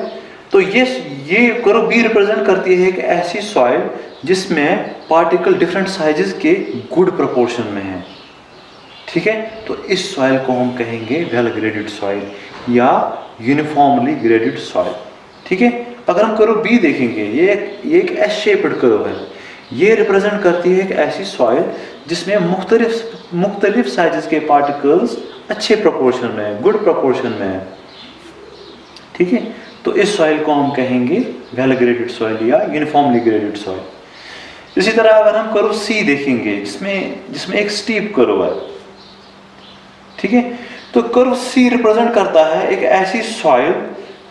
तो ये कर्व बी रिप्रेजेंट करती है एक ऐसी सॉइल जिसमें पार्टिकल डिफरेंट साइजेस के गुड प्रोपोर्शन में है। ठीक है, तो इस सॉइल को हम कहेंगे वेल ग्रेडेड सॉइल या यूनिफॉर्मली ग्रेडेड सॉइल। ठीक है, अगर हम कर्व बी देखेंगे, ये एक एस शेप्ड कर्व है, ये रिप्रेजेंट करती है एक ऐसी सॉइल जिसमें मुख्तलिफ साइजेस के पार्टिकल्स अच्छे प्रोपोर्शन में है, गुड प्रोपोर्शन में है। ठीक है, तो इस सॉइल को हम कहेंगे वेल ग्रेडेड सॉइल या यूनिफॉर्मली ग्रेडेड सॉइल। इसी तरह अगर हम कर्व सी देखेंगे, जिसमें एक स्टीप कर्व है। ठीक है, तो कर्व सी रिप्रेजेंट करता है एक ऐसी सॉइल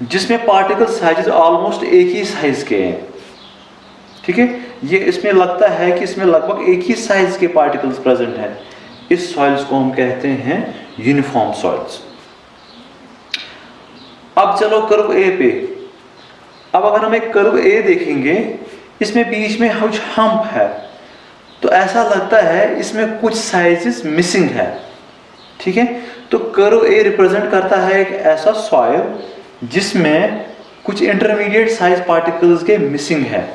जिसमें पार्टिकल साइजेस ऑलमोस्ट एक ही साइज के हैं। ठीक है, ये इसमें लगता है कि इसमें लगभग एक ही साइज के पार्टिकल्स प्रेजेंट हैं। इस सॉइल्स को हम कहते हैं यूनिफॉर्म सॉइल्स। अब चलो कर्व ए पे। अब अगर हम एक कर्व ए देखेंगे, इसमें बीच में कुछ हम्प है, तो ऐसा लगता है इसमें कुछ साइजेस मिसिंग है। ठीक है, तो कर्व ए रिप्रेजेंट करता है एक ऐसा सॉइल जिसमें कुछ इंटरमीडिएट साइज पार्टिकल्स के मिसिंग है,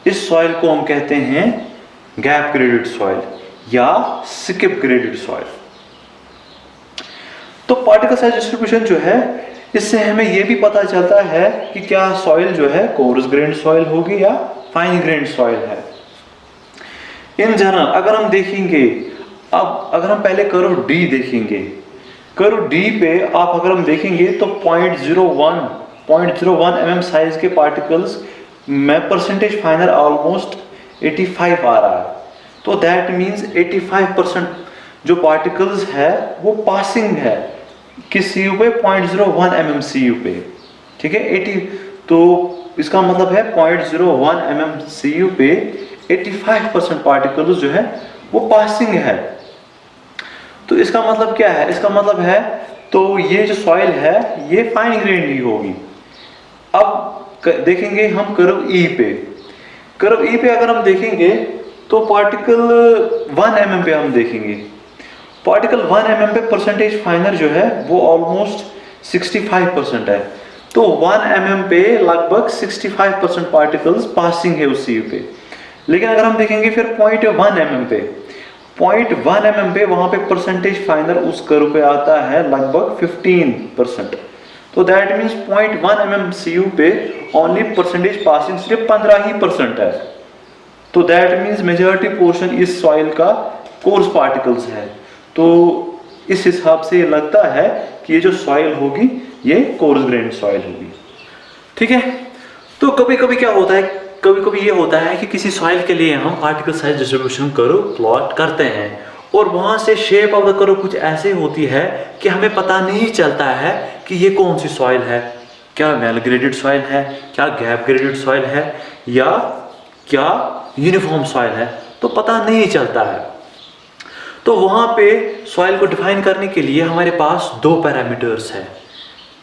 इस सॉइल को हम कहते हैं गैप ग्रेडेड सॉइल या स्किप ग्रेडेड सॉइल। तो पार्टिकल साइज डिस्ट्रीब्यूशन जो है, इससे हमें यह भी पता चलता है कि क्या सॉइल जो है कोरस ग्रेन्ड सॉइल होगी या फाइन ग्रेन्ड सॉइल है। इन जनरल अगर हम देखेंगे, अब अगर हम पहले कर्व डी देखेंगे, कर्व डी पे आप अगर हम देखेंगे तो 0.01 mm साइज के पार्टिकल्स में परसेंटेज फाइनर ऑलमोस्ट 85 आ रहा है। तो दैट मीन्स 85% जो पार्टिकल्स है वो पासिंग है किस CU पे, 0.01 mm CU पे, ठीक है। 80, तो इसका मतलब है 0.01 mm CU पे 85% पार्टिकल्स जो है वो पासिंग है। तो इसका मतलब क्या है, इसका मतलब है तो ये जो सॉइल है ये फाइन ग्रेन्ड ही होगी। अब देखेंगे हम कर्व ई पे, कर्व ई पे अगर हम देखेंगे तो पार्टिकल 1 mm पे हम देखेंगे, पार्टिकल 1 mm पे परसेंटेज फाइनर जो है वो ऑलमोस्ट 65% है। तो 1 mm पे लगभग 65% पार्टिकल्स पासिंग है उस CU पे। लेकिन अगर हम देखेंगे फिर 0.1 mm पे, 0.1 mm पे वहां पे परसेंटेज फाइनर उस कर्व पे आता है लगभग 15%। तो दैट मीन्स 0.1 mm CU पे ओनली परसेंटेज पासिंग सिर्फ 15% है। तो दैट मीन्स मेजॉरिटी पोर्शन इस सॉइल का कोर्स पार्टिकल्स है। तो इस हिसाब से ये लगता है कि ये जो सॉइल होगी ये कोर्स ग्रेन्ड सॉइल होगी, ठीक है। तो कभी कभी क्या होता है, कभी कभी ये होता है कि किसी सॉइल के लिए हम particle size distribution curve plot करते हैं और वहां से शेप ऑफ द कर्व कुछ ऐसे होती है कि हमें पता नहीं चलता है कि ये कौन सी सॉइल है, क्या वेल ग्रेडेड सॉइल है, क्या गैप ग्रेडेड सॉइल है या क्या यूनिफॉर्म सॉइल है, तो पता नहीं चलता है। तो वहां पे सॉइल को डिफाइन करने के लिए हमारे पास दो पैरामीटर्स है।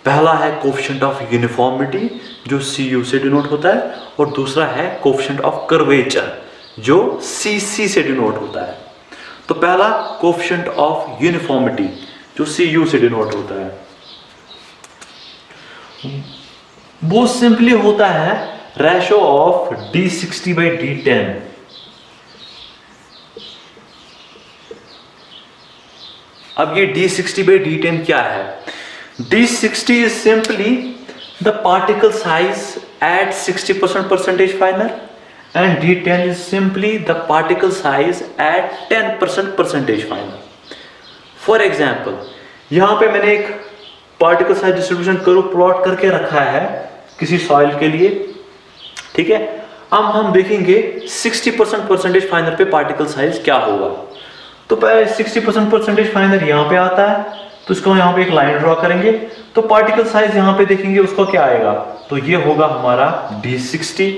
पहला है कोएफिशिएंट ऑफ यूनिफॉर्मिटी जो CU से डिनोट होता है और दूसरा है कोएफिशिएंट ऑफ कर्वेचर जो CC से डिनोट होता है। तो पहला कोएफिशिएंट ऑफ यूनिफॉर्मिटी जो CU से डिनोट होता है वो सिंपली होता है रेशो ऑफ D60/D10। अब ये D60/D10 क्या है? D60 is simply the particle size at 60% percentage finer and D10 is simply the particle size at 10% percentage finer. For example, यहाँ पे मैंने एक particle size distribution curve plot करके रखा है किसी सॉइल के लिए, ठीक है। अब हम देखेंगे 60% परसेंटेज फाइनर पे पार्टिकल साइज क्या होगा। तो पहले 60% परसेंटेज फाइनर यहाँ पे आता है, तो इसको यहाँ पे एक लाइन ड्रॉ करेंगे, तो पार्टिकल साइज यहाँ पे देखेंगे उसको क्या आएगा, तो ये होगा हमारा D60।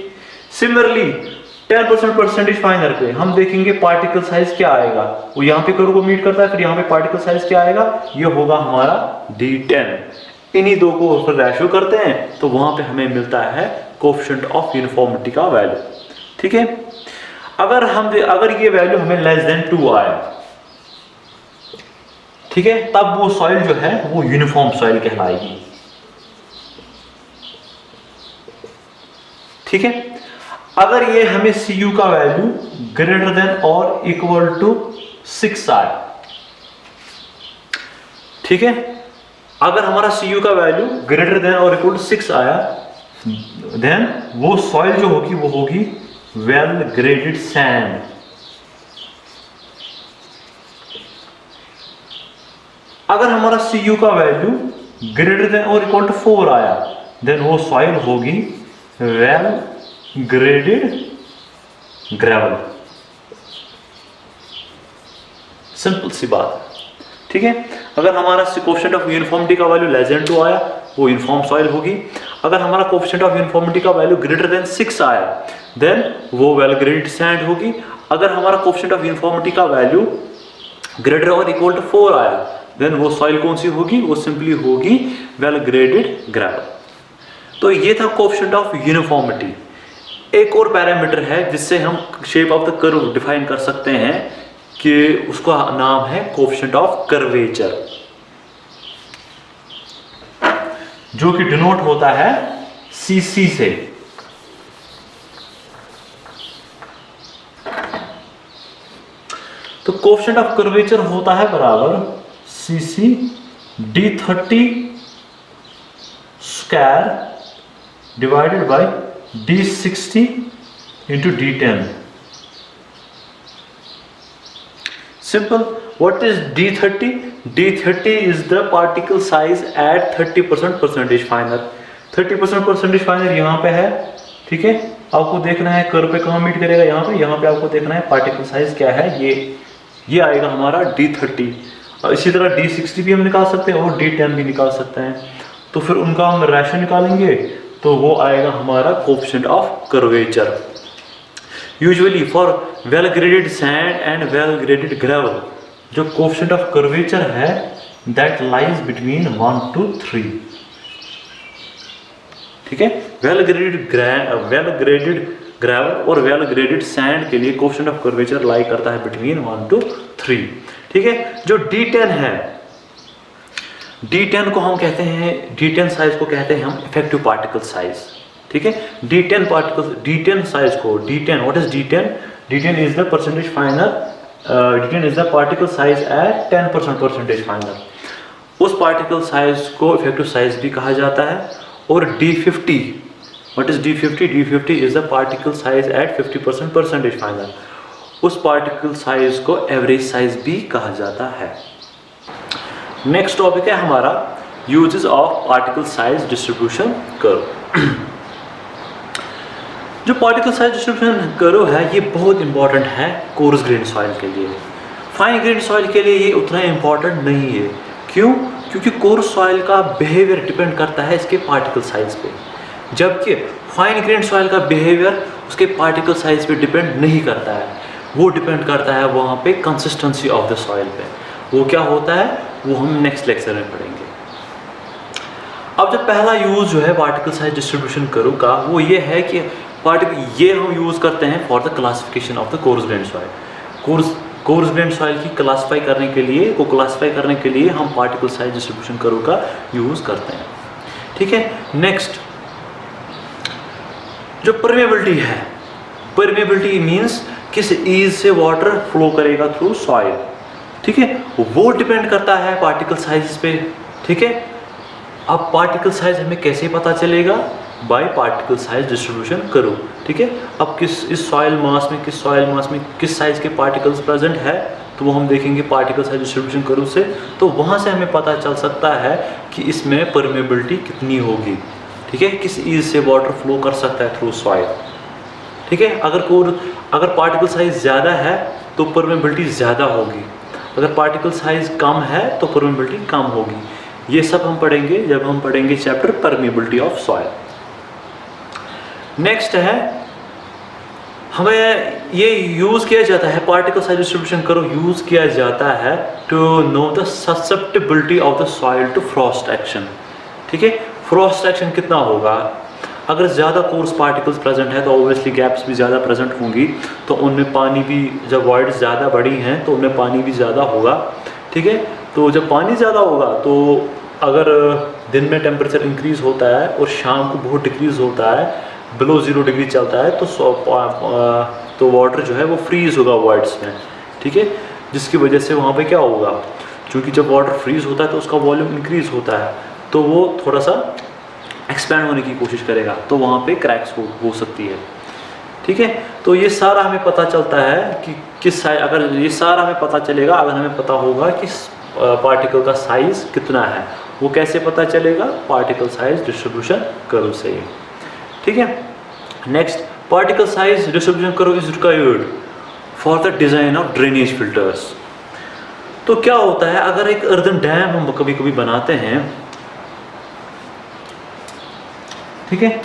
सिमिलरली 10% परसेंटेज फाइनर पे हम देखेंगे पार्टिकल साइज क्या आएगा, वो यहाँ पे कर्व को मीट करता है, फिर यहाँ पे पार्टिकल साइज क्या आएगा, ये होगा हमारा D10। इन्हीं दो को फिर रेशो करते हैं तो वहां पे हमें मिलता है कोएफिशिएंट ऑफ यूनिफॉर्मिटी का वैल्यू, ठीक है। अगर ये वैल्यू हमें लेस देन 2 आए, ठीक है, तब वो सॉइल जो है वो यूनिफॉर्म सॉइल कहलाएगी, ठीक है। अगर ये हमें CU का वैल्यू ग्रेटर देन और इक्वल टू 6 आए, ठीक है, अगर हमारा CU का वैल्यू ग्रेटर देन और इक्वल टू 6 आया, देन वो सॉइल जो होगी वो होगी वेल ग्रेडेड सैंड। अगर हमारा CU का वैल्यू ग्रेटर देन और इक्वल टू 4 आया, देन वो सॉइल होगी वेल ग्रेडेड ग्रेवल। सिंपल सी बात, ठीक है। अगर हमारा कोएफिशिएंट ऑफ यूनिफॉर्मिटी का वैल्यू लेस देन 2 आया, वो यूनिफॉर्म सॉइल होगी। अगर हमारा कोएफिशिएंट ऑफ यूनिफॉर्मिटी का वैल्यू ग्रेटर देन 6 आया, देन वो वेल ग्रेडेड सैंड होगी। अगर हमारा कोएफिशिएंट ऑफ यूनिफॉर्मिटी का वैल्यू ग्रेटर और इक्वल टू 4 आया, देन वो सॉइल कौन सी होगी, वो सिंपली होगी वेल ग्रेडेड ग्रेवल। तो ये था कोएफिशिएंट ऑफ यूनिफॉर्मिटी। एक और पैरामीटर है जिससे हम shape of the curve define कर सकते हैं कि उसका नाम है कोएफिशिएंट ऑफ कर्वेचर, जो कि डिनोट होता है सीसी से। तो कोएफिशिएंट ऑफ कर्वेचर होता है बराबर CC d30 square divided by d60 into d10। Simple. What is d30? d30 is the particle size at 30% percentage final. 30% percentage final यहाँ पे है, ठीक है। आपको देखना है कर्व पे कहाँ मीट करेगा, यहाँ पे आपको देखना है पार्टिकल साइज क्या है, ये आएगा हमारा d30। इसी तरह d60 भी हम निकाल सकते हैं और d10 भी निकाल सकते हैं। तो फिर उनका हम रेशो निकालेंगे तो वो आएगा हमारा coefficient of curvature. Usually for well graded sand and well graded gravel जो कोएफिशिएंट ऑफ कर्वेचर है दैट लाइज बिटवीन 1 to 3, ठीक है। वेल ग्रेडेड ग्रेवल और वेल ग्रेडेड सैंड के लिए कोएफिशिएंट ऑफ कर्वेचर लाई करता है बिटवीन 1 to 3, ठीक है। जो d10 है, d10 को हम कहते हैं, d10 साइज को कहते हैं हम इफेक्टिव पार्टिकल साइज, ठीक है। d10 साइज को what is d10? d10 is the percentage final, d10 is the particle size at 10% percentage final. उस पार्टिकल साइज को इफेक्टिव साइज भी कहा जाता है। और d50, what is d50? d50 is the particle size at 50% percentage final. उस particle size को average size भी कहा जाता है। नेक्स्ट टॉपिक है हमारा uses of particle size distribution curve. जो पार्टिकल साइज डिस्ट्रीब्यूशन कर्व है ये बहुत इंपॉर्टेंट है कोर्स ग्रेन सॉइल के लिए। फाइन ग्रेन सॉइल के लिए ये उतना इंपॉर्टेंट नहीं है। क्यों? क्योंकि कोर्स सॉइल का बिहेवियर डिपेंड करता है इसके पार्टिकल साइज पे, जबकि फाइन ग्रेन सॉइल का बिहेवियर उसके पार्टिकल साइज पे डिपेंड नहीं करता है। वो डिपेंड करता है वहाँ पे कंसिस्टेंसी ऑफ द सॉइल पे। वो क्या होता है वो हम नेक्स्ट लेक्चर में पढ़ेंगे। अब जो पहला यूज जो है पार्टिकल साइज डिस्ट्रीब्यूशन कर्व का वो ये है कि ये हम यूज करते हैं for the classification of the coarse grain soil. Course grain soil की क्लासीफाई करने के लिए हम पार्टिकल साइज डिस्ट्रीब्यूशन कर्व का यूज करते हैं, ठीक है। नेक्स्ट जो परमेबिलिटी है, परमेबिलिटी मींस किस ईज से वाटर फ्लो करेगा थ्रू सॉइल, ठीक है। वो डिपेंड करता है पार्टिकल साइज पे, ठीक है। अब पार्टिकल साइज हमें कैसे पता चलेगा? By particle size distribution curve, ठीक है। अब इस सॉइल मास में किस साइज के पार्टिकल्स प्रेजेंट है तो वो हम देखेंगे पार्टिकल साइज डिस्ट्रीब्यूशन कर्व से। तो वहाँ से हमें पता चल सकता है कि इसमें परमेबिलिटी कितनी होगी, ठीक है। किस ईज से वाटर फ्लो कर सकता है थ्रू सॉइल, ठीक है। अगर पार्टिकल साइज ज़्यादा है तो परमेबिलिटी ज़्यादा होगी, अगर पार्टिकल साइज कम है तो परमेबिलिटी कम होगी। ये सब हम पढ़ेंगे जब हम पढ़ेंगे chapter permeability of soil. Next है हमें ये यूज़ किया जाता है particle size distribution curve use किया जाता है to know the susceptibility of the soil to frost action, ठीक है। फ्रॉस्ट एक्शन कितना होगा? अगर ज़्यादा कोर्स पार्टिकल्स प्रेजेंट है तो ऑब्वियसली गैप्स भी ज़्यादा प्रेजेंट होंगी, तो उनमें पानी भी, जब वॉइड्स ज़्यादा बड़ी हैं तो उनमें पानी भी ज़्यादा होगा, ठीक है। तो जब पानी ज़्यादा होगा तो अगर दिन में टेम्परेचर इंक्रीज़ होता है और शाम को बहुत डिक्रीज़ होता है, बिलो 0 डिग्री चलता है, तो वाटर जो है वो फ्रीज़ होगा वॉइड्स में, ठीक है। जिसकी वजह से वहाँ पे क्या होगा, क्योंकि जब वाटर फ्रीज़ होता है तो उसका वॉल्यूम इंक्रीज़ होता है, तो वो थोड़ा सा एक्सपैंड होने की कोशिश करेगा, तो वहाँ पे क्रैक्स हो सकती है, ठीक है। तो ये सारा हमें पता चलता है कि किस साइज, अगर ये सारा हमें पता चलेगा अगर हमें पता होगा कि पार्टिकल का साइज़ कितना है। वो कैसे पता चलेगा? पार्टिकल साइज डिस्ट्रीब्यूशन कर्व से, ठीक है। Next, particle size distribution curve is required for the design of drainage filters. तो क्या होता है, अगर एक अर्दन डैम हम कभी कभी बनाते हैं, ठीक है।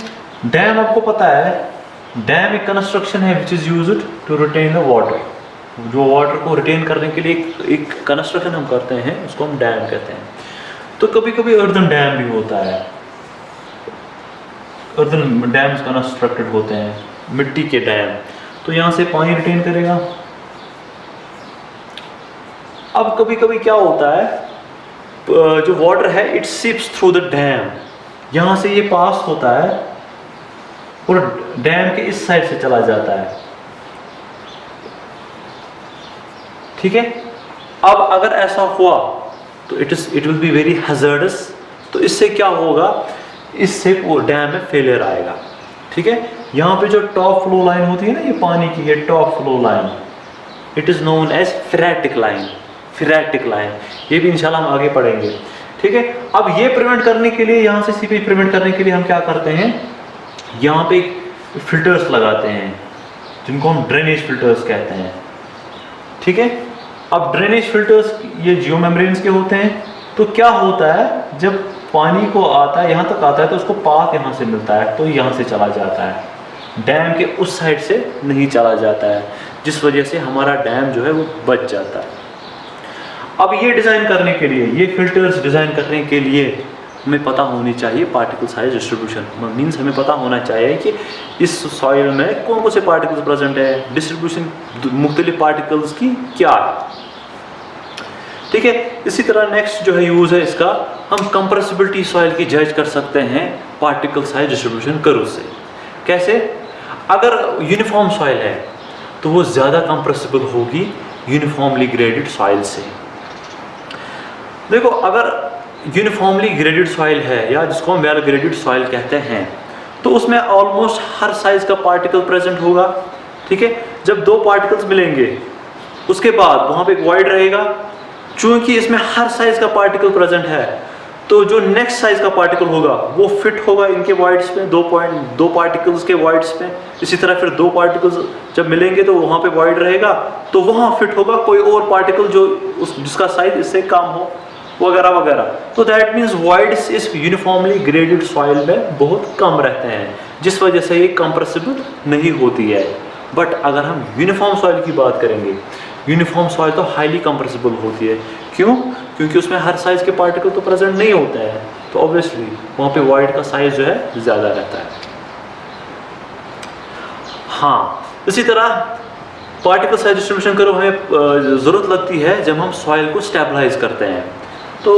डैम आपको पता है, डैम एक कंस्ट्रक्शन है which is used to retain the water. जो वाटर को रिटेन करने के लिए एक कंस्ट्रक्शन हम करते हैं उसको हम डैम कहते हैं। तो कभी कभी अर्दन डैम भी होता है, अर्दन डैम्स कंस्ट्रक्टेड होते हैं, मिट्टी के डैम। तो यहाँ से पानी रिटेन करेगा। अब कभी कभी क्या होता है, जो वाटर है it seeps through the dam, यहाँ से ये पास होता है और डैम के इस साइड से चला जाता है, ठीक है। अब अगर ऐसा हुआ तो it will be very hazardous. तो इससे क्या होगा, इससे वो डैम में फेलियर आएगा, ठीक है। यहाँ पे जो टॉप फ्लो लाइन होती है ना, ये पानी की है top flow line, it is known as phreatic line, phreatic line. ये भी इंशाल्लाह हम आगे पढ़ेंगे, ठीक है। अब ये प्रिवेंट करने के लिए, यहाँ से सीपेज प्रिवेंट करने के लिए हम क्या करते हैं, यहाँ पे फिल्टर्स लगाते हैं जिनको हम ड्रेनेज फिल्टर्स कहते हैं, ठीक है। अब ड्रेनेज फिल्टर्स ये जियो मेम्ब्रेन्स के होते हैं। तो क्या होता है, जब पानी को आता है यहाँ तक आता है तो उसको पाथ यहाँ से मिलता है, तो यहाँ से चला जाता है, डैम के उस साइड से नहीं चला जाता है, जिस वजह से हमारा डैम जो है वो बच जाता है। अब ये डिज़ाइन करने के लिए, ये फिल्टर्स डिज़ाइन करने के लिए हमें पता होनी चाहिए पार्टिकल साइज डिस्ट्रीब्यूशन। मीन्स हमें पता होना चाहिए कि इस सॉइल में कौन कौन से पार्टिकल्स प्रेजेंट है, डिस्ट्रीब्यूशन मुख्तलिफ पार्टिकल्स की क्या है, ठीक है। इसी तरह नेक्स्ट जो है यूज़ है इसका, हम कंप्रेसिबिलिटी सॉइल की जज कर सकते हैं पार्टिकल साइज डिस्ट्रीब्यूशन कर्व से। कैसे, अगर यूनिफॉर्म सॉइल है तो वो ज़्यादा कंप्रेसिबल होगी यूनिफॉर्मली ग्रेडेड सॉइल से। देखो, अगर यूनिफॉर्मली ग्रेडेड सॉइल है या जिसको हम वेल ग्रेडेड सॉइल कहते हैं, तो उसमें ऑलमोस्ट हर साइज का पार्टिकल प्रेजेंट होगा, ठीक है। जब दो पार्टिकल्स मिलेंगे उसके बाद वहाँ पे एक वॉइड रहेगा। चूंकि इसमें हर साइज का पार्टिकल प्रेजेंट है, तो जो नेक्स्ट साइज का पार्टिकल होगा वो फिट होगा इनके वॉइड्स में, दो पार्टिकल्स के वॉइड्स में। इसी तरह फिर दो पार्टिकल्स जब मिलेंगे तो वहाँ पे वॉइड रहेगा, तो वहाँ फिट होगा कोई और पार्टिकल जो जिसका साइज इससे कम हो, वगैरह वगैरह। तो दैट मीन्स वॉइड्स इस यूनिफॉर्मली ग्रेडेड सॉइल में बहुत कम रहते हैं, जिस वजह से ये कंप्रेसिबल नहीं होती है। बट अगर हम यूनिफॉर्म सॉइल की बात करेंगे, यूनिफॉर्म सॉइल तो हाईली कंप्रेसिबल होती है। क्यों? क्योंकि उसमें हर साइज के पार्टिकल तो प्रेजेंट नहीं होते हैं, तो ऑब्वियसली वहाँ पे वॉइड का साइज जो है ज़्यादा रहता है। हाँ, इसी तरह पार्टिकल साइज डिस्ट्रीब्यूशन करो हमें ज़रूरत लगती है जब हम सॉइल को स्टेबलाइज करते हैं। तो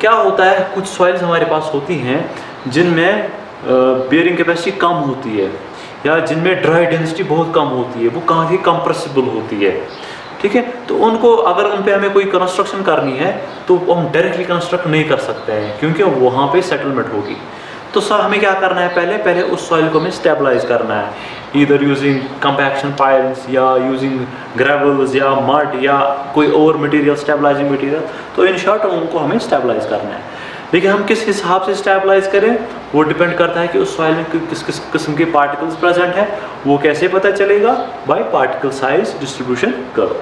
क्या होता है, कुछ सॉइल्स हमारे पास होती हैं जिनमें बेयरिंग कैपेसिटी कम होती है, या जिनमें ड्राई डेंसिटी बहुत कम होती है, वो काफ़ी कंप्रेसिबल होती है, ठीक है। तो उनको अगर उन पे हमें कोई कंस्ट्रक्शन करनी है तो हम डायरेक्टली कंस्ट्रक्ट नहीं कर सकते हैं, क्योंकि वहाँ पे सेटलमेंट होगी। तो सर हमें क्या करना है, पहले उस सॉइल को हमें स्टेबलाइज करना है, ईदर यूजिंग कंपैक्शन पाइल्स या यूजिंग ग्रेवल्स या मड या कोई और मटेरियल, स्टेबलाइजिंग मटेरियल। तो इन शॉर्ट उनको हमें स्टेबलाइज करना है। लेकिन हम किस हिसाब से स्टेबलाइज करें वो डिपेंड करता है कि उस सॉइल में किस किस किस्म के पार्टिकल्स प्रेजेंट है। वो कैसे पता चलेगा? By particle size distribution curve.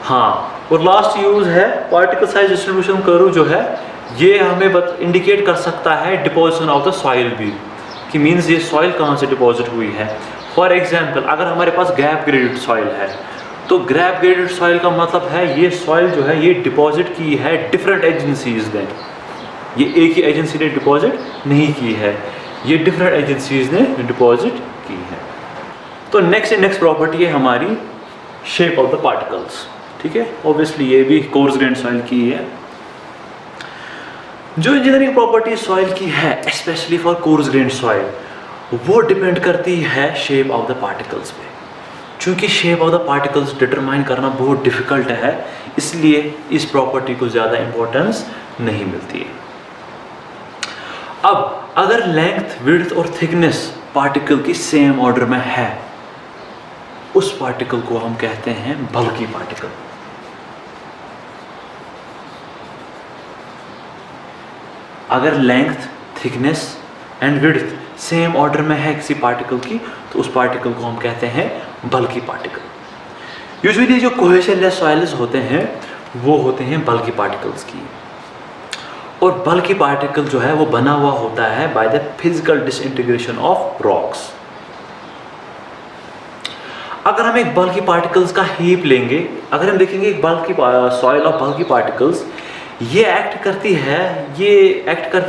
हाँ, और लास्ट यूज है पार्टिकल साइज डिस्ट्रीब्यूशन कर्व जो है ये हमें इंडिकेट कर सकता है डिपोजिशन ऑफ द सॉइल भी, कि मीन्स ये सॉइल कहाँ से डिपॉजिट हुई है। फॉर एग्जाम्पल, अगर हमारे पास गैप ग्रेडेड सॉइल है तो गैप ग्रेडेड सॉइल का मतलब है ये सॉइल जो है ये डिपॉजिट की है डिफरेंट एजेंसीज ने, ये एक ही एजेंसी ने डिपॉजिट नहीं की है, ये डिफरेंट एजेंसीज ने डिपॉजिट की है। तो नेक्स्ट प्रॉपर्टी है हमारी शेप ऑफ द पार्टिकल्स, ठीक है। ऑब्वियसली ये भी कोर्स ग्रेन सॉइल की है। जो इंजीनियरिंग प्रॉपर्टी सॉइल की है specially for course grain soil, वो डिपेंड करती है शेप ऑफ द पार्टिकल्स पे। चूंकि shape of the particles determine करना बहुत डिफिकल्ट है, इसलिए इस प्रॉपर्टी को ज़्यादा इंपॉर्टेंस नहीं मिलती है। अब अगर लेंथ, विड्थ और थिकनेस पार्टिकल की सेम ऑर्डर में है, उस पार्टिकल को हम कहते हैं बल्की पार्टिकल। अगर length, thickness and width same order में है किसी पार्टिकल की, तो उस पार्टिकल को हम कहते हैं बल्की पार्टिकल। यूजुअली जो कोहेशनलेस सॉइल्स होते हैं वो होते हैं बल्की पार्टिकल्स की, और बल्की पार्टिकल जो है वो बना हुआ होता है by the physical disintegration of rocks. अगर हम एक बल्की पार्टिकल्स का हीप लेंगे, अगर हम देखेंगे एक bulky soil of bulky particles, ये एक्ट करती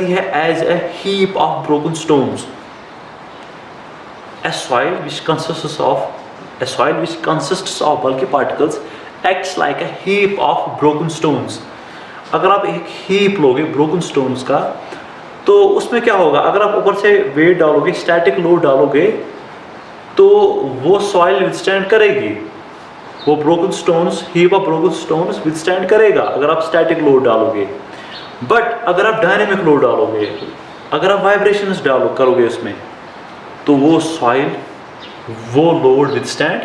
है as a heap of broken stones. A soil which consists of bulky particles acts like a heap of broken stones. अगर आप एक हीप लोगे ब्रोकन स्टोन्स का, तो उसमें क्या होगा, अगर आप ऊपर से वेट डालोगे, स्टैटिक लोड डालोगे, तो वो सॉइल विथस्टैंड करेगी, वो broken stones, heap of broken stones withstand करेगा अगर आप स्टैटिक लोड डालोगे। बट अगर आप डायनेमिक लोड डालोगे, अगर आप वाइब्रेशंस करोगे उसमें, तो वो सॉइल वो लोड विथस्टैंड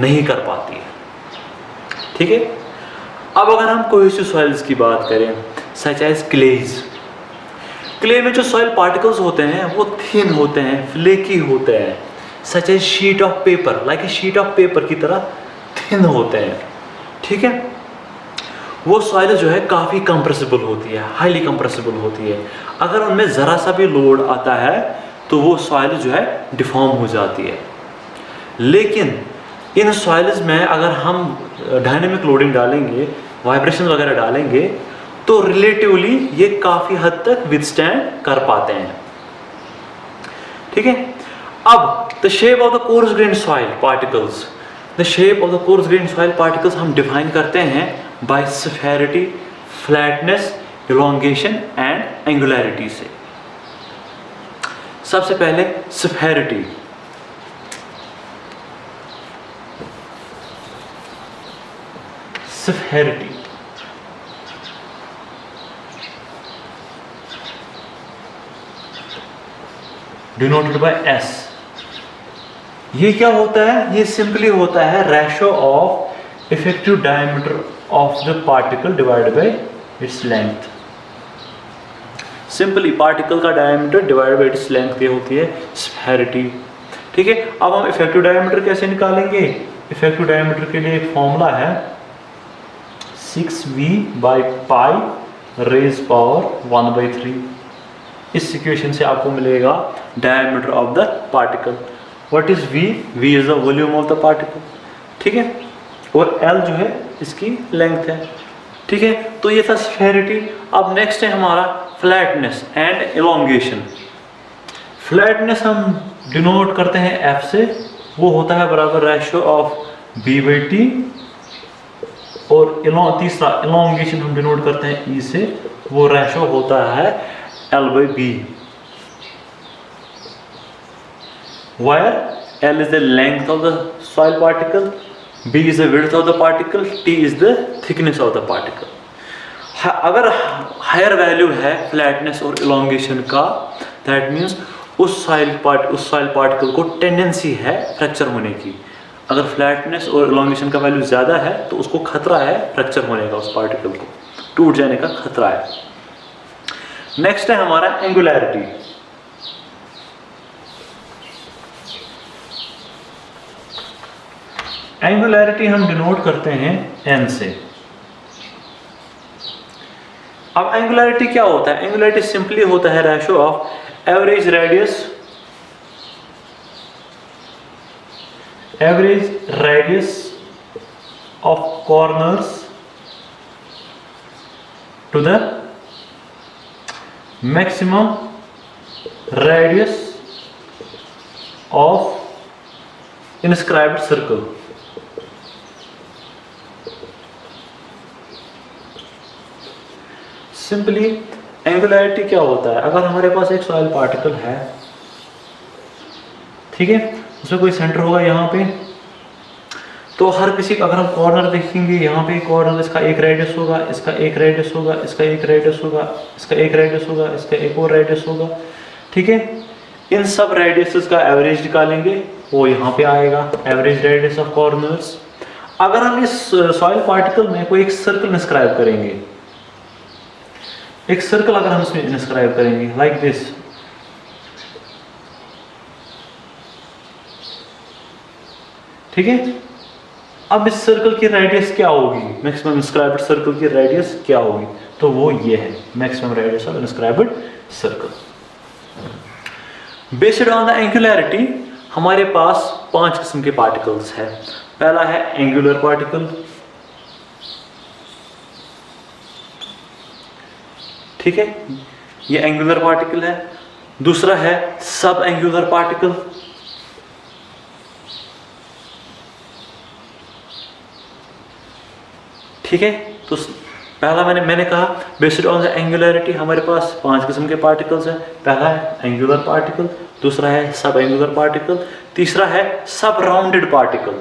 नहीं कर पाती है। ठीक है। अब अगर हम कोहेसिव सॉइल्स की बात करें, सच एज क्लेज, क्ले में जो सॉइल पार्टिकल्स होते हैं वो थिन होते हैं, फ्लेकी होते हैं, such as sheet of paper, like a sheet of paper की तरह थिन होते हैं। ठीक है। वो सॉइल जो है काफ़ी कंप्रेसिबल होती है, हाईली कंप्रेसिबल होती है। अगर उनमें ज़रा सा भी लोड आता है तो वो सॉइल जो है डिफॉर्म हो जाती है। लेकिन इन सॉइल्स में अगर हम डायनेमिक लोडिंग डालेंगे, वाइब्रेशन वगैरह डालेंगे, तो रिलेटिवली ये काफ़ी हद तक विथस्टैंड कर पाते हैं। ठीक है। अब the shape of the coarse grain soil particles, the shape of the coarse grain soil particles हम डिफाइन करते हैं by sphericity, flatness, elongation and angularity से। सबसे पहले sphericity. Sphericity denoted by S. ये क्या होता है? ये सिंपली होता है ratio of effective diameter of the particle divided by its length. Simply particle का diameter divided by its length ये होती है स्फेरिटी। ठीक है। अब हम इफेक्टिव डायमीटर कैसे निकालेंगे? इफेक्टिव डायमीटर के लिए एक फॉर्मूला है 6v/π⁻⁴। इस इक्वेशन से आपको मिलेगा diameter of the particle. What is v? v is the volume of the particle. ठीक है। और l जो है इसकी लेंथ है। ठीक है। तो ये था स्फेरिटी। अब नेक्स्ट है हमारा फ्लैटनेस एंड इलोंगेशन। फ्लैटनेस हम डिनोट करते हैं f से, वो होता है बराबर रेशो ऑफ b/t, और तीसरा इलोंगेशन हम डिनोट करते हैं e से, वो रेशो होता है l/b, where l is the length of the soil particle, b is the width of the particle, t is the thickness of the particle. अगर हायर वैल्यू है फ्लैटनेस और इलोंगेशन का, दैट मीन्स उस soil particle को tendency है fracture होने की। अगर फ्लैटनेस और इलोंगेशन का वैल्यू ज़्यादा है तो उसको खतरा है फ्रैक्चर होने का, उस पार्टिकल को टूट जाने का खतरा है। नेक्स्ट है हमारा एंगुलैरिटी। एंगुलैरिटी हम डिनोट करते हैं n से। अब एंगुलैरिटी क्या होता है? एंगुलैरिटी सिंपली होता है ratio of average radius of corners to the maximum radius of inscribed circle. Simply angularity क्या होता है? अगर हमारे पास एक सॉइल पार्टिकल है, ठीक है, उसमें कोई सेंटर होगा यहाँ पे, तो हर किसी का अगर हम कॉर्नर देखेंगे, यहाँ पे कॉर्नर, इसका एक रेडियस होगा, इसका एक रेडियस होगा, इसका एक रेडियस होगा, इसका एक रेडियस होगा, इसका एक और रेडियस होगा। ठीक है। इन सब रेडियसेस का एवरेज निकालेंगे, वो यहाँ पे आएगा, एवरेज रेडियस ऑफ कॉर्नर्स। अगर हम इस सॉइल पार्टिकल में कोई एक सर्कल इंस्क्राइब करेंगे, एक सर्कल अगर हम इसमें इंस्क्राइब करेंगे लाइक दिस, ठीक है। अब इस सर्कल की रेडियस क्या होगी? मैक्सिमम इंस्क्राइब्ड सर्कल की रेडियस क्या होगी? तो वो ये है maximum radius of inscribed circle. Based on the angularity हमारे पास 5 किस्म के पार्टिकल्स है। पहला है एंगुलर पार्टिकल, ठीक है, ये एंगुलर पार्टिकल है। दूसरा है सब एंगुलर पार्टिकल, ठीक है। तो पहला मैंने कहा बेस्ड ऑन द एंगुलरिटी हमारे पास 5 किस्म के पार्टिकल्स हैं। पहला है एंगुलर पार्टिकल, दूसरा है सब एंगुलर पार्टिकल, तीसरा है सब राउंडेड पार्टिकल।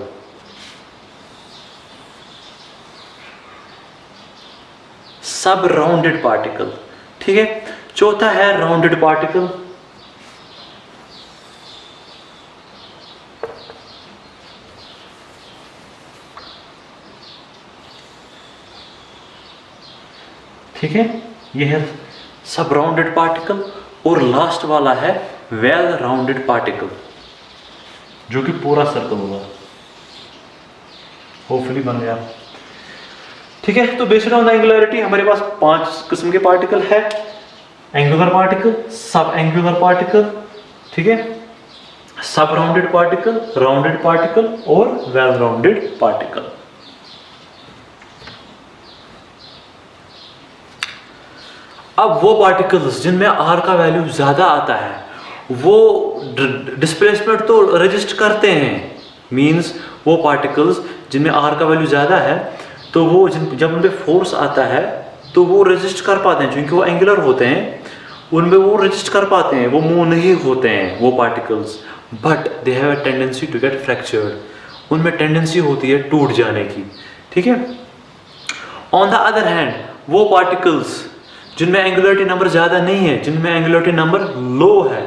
सब राउंडेड पार्टिकल, ठीक है। चौथा है राउंडेड पार्टिकल, ठीक है, यह है सब राउंडेड पार्टिकल। और लास्ट वाला है वेल राउंडेड पार्टिकल, जो कि पूरा सर्कल होगा। होपफुली बन गया, ठीक है। तो बेस्ड ऑन द एंगुलरिटी हमारे पास 5 किस्म के पार्टिकल है। एंगुलर पार्टिकल, सब एंगुलर पार्टिकल, ठीक है, सब राउंडेड पार्टिकल और वेल राउंडेड पार्टिकल। अब वो पार्टिकल्स जिनमें आर का वैल्यू ज्यादा आता है वो डिस्प्लेसमेंट तो रजिस्ट करते हैं। मींस वो पार्टिकल्स जिनमें आर का वैल्यू ज्यादा है तो वो जब उन पे फोर्स आता है तो वो रजिस्ट कर पाते हैं, क्योंकि वो एंगुलर होते हैं, उनमें वो रजिस्ट कर पाते हैं, वो मूव नहीं होते हैं वो particles. But they have a tendency to get fractured, उनमें टेंडेंसी होती है टूट जाने की, ठीक है। ऑन द अदर हैंड वो पार्टिकल्स जिनमें एंगुलरिटी नंबर ज्यादा नहीं है, जिनमें एंगुलरिटी नंबर लो है,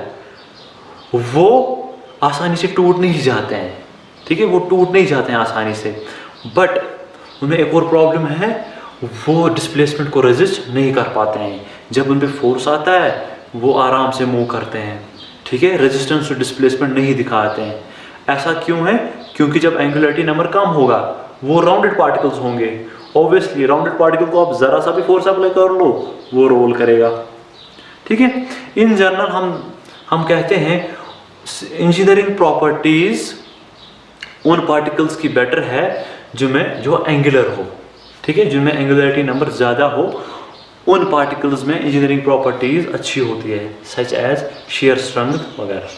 वो आसानी से टूट नहीं जाते हैं, ठीक है, वो टूट नहीं जाते हैं आसानी से। बट उनमें एक और प्रॉब्लम है, वो डिस्प्लेसमेंट को रेजिस्ट नहीं कर पाते हैं। जब उन पे फोर्स आता है वो आराम से मूव करते हैं, ठीक है, रेजिस्टेंस टू डिस्प्लेसमेंट नहीं दिखाते हैं। ऐसा क्यों है? क्योंकि जब एंगुलरिटी नंबर कम होगा वो राउंडेड पार्टिकल्स होंगे। ऑब्वियसली राउंडेड पार्टिकल को आप जरा सा भी फोर्स अप्लाई कर लो वो रोल करेगा, ठीक है। इन जनरल हम कहते हैं इंजीनियरिंग प्रॉपर्टीज उन पार्टिकल्स की बेटर है जो एंगुलर हो, ठीक है, जिनमें एंगुलरिटी नंबर ज्यादा हो, उन पार्टिकल्स में इंजीनियरिंग प्रॉपर्टीज अच्छी होती है, सच एज शेयर स्ट्रेंथ वगैरह।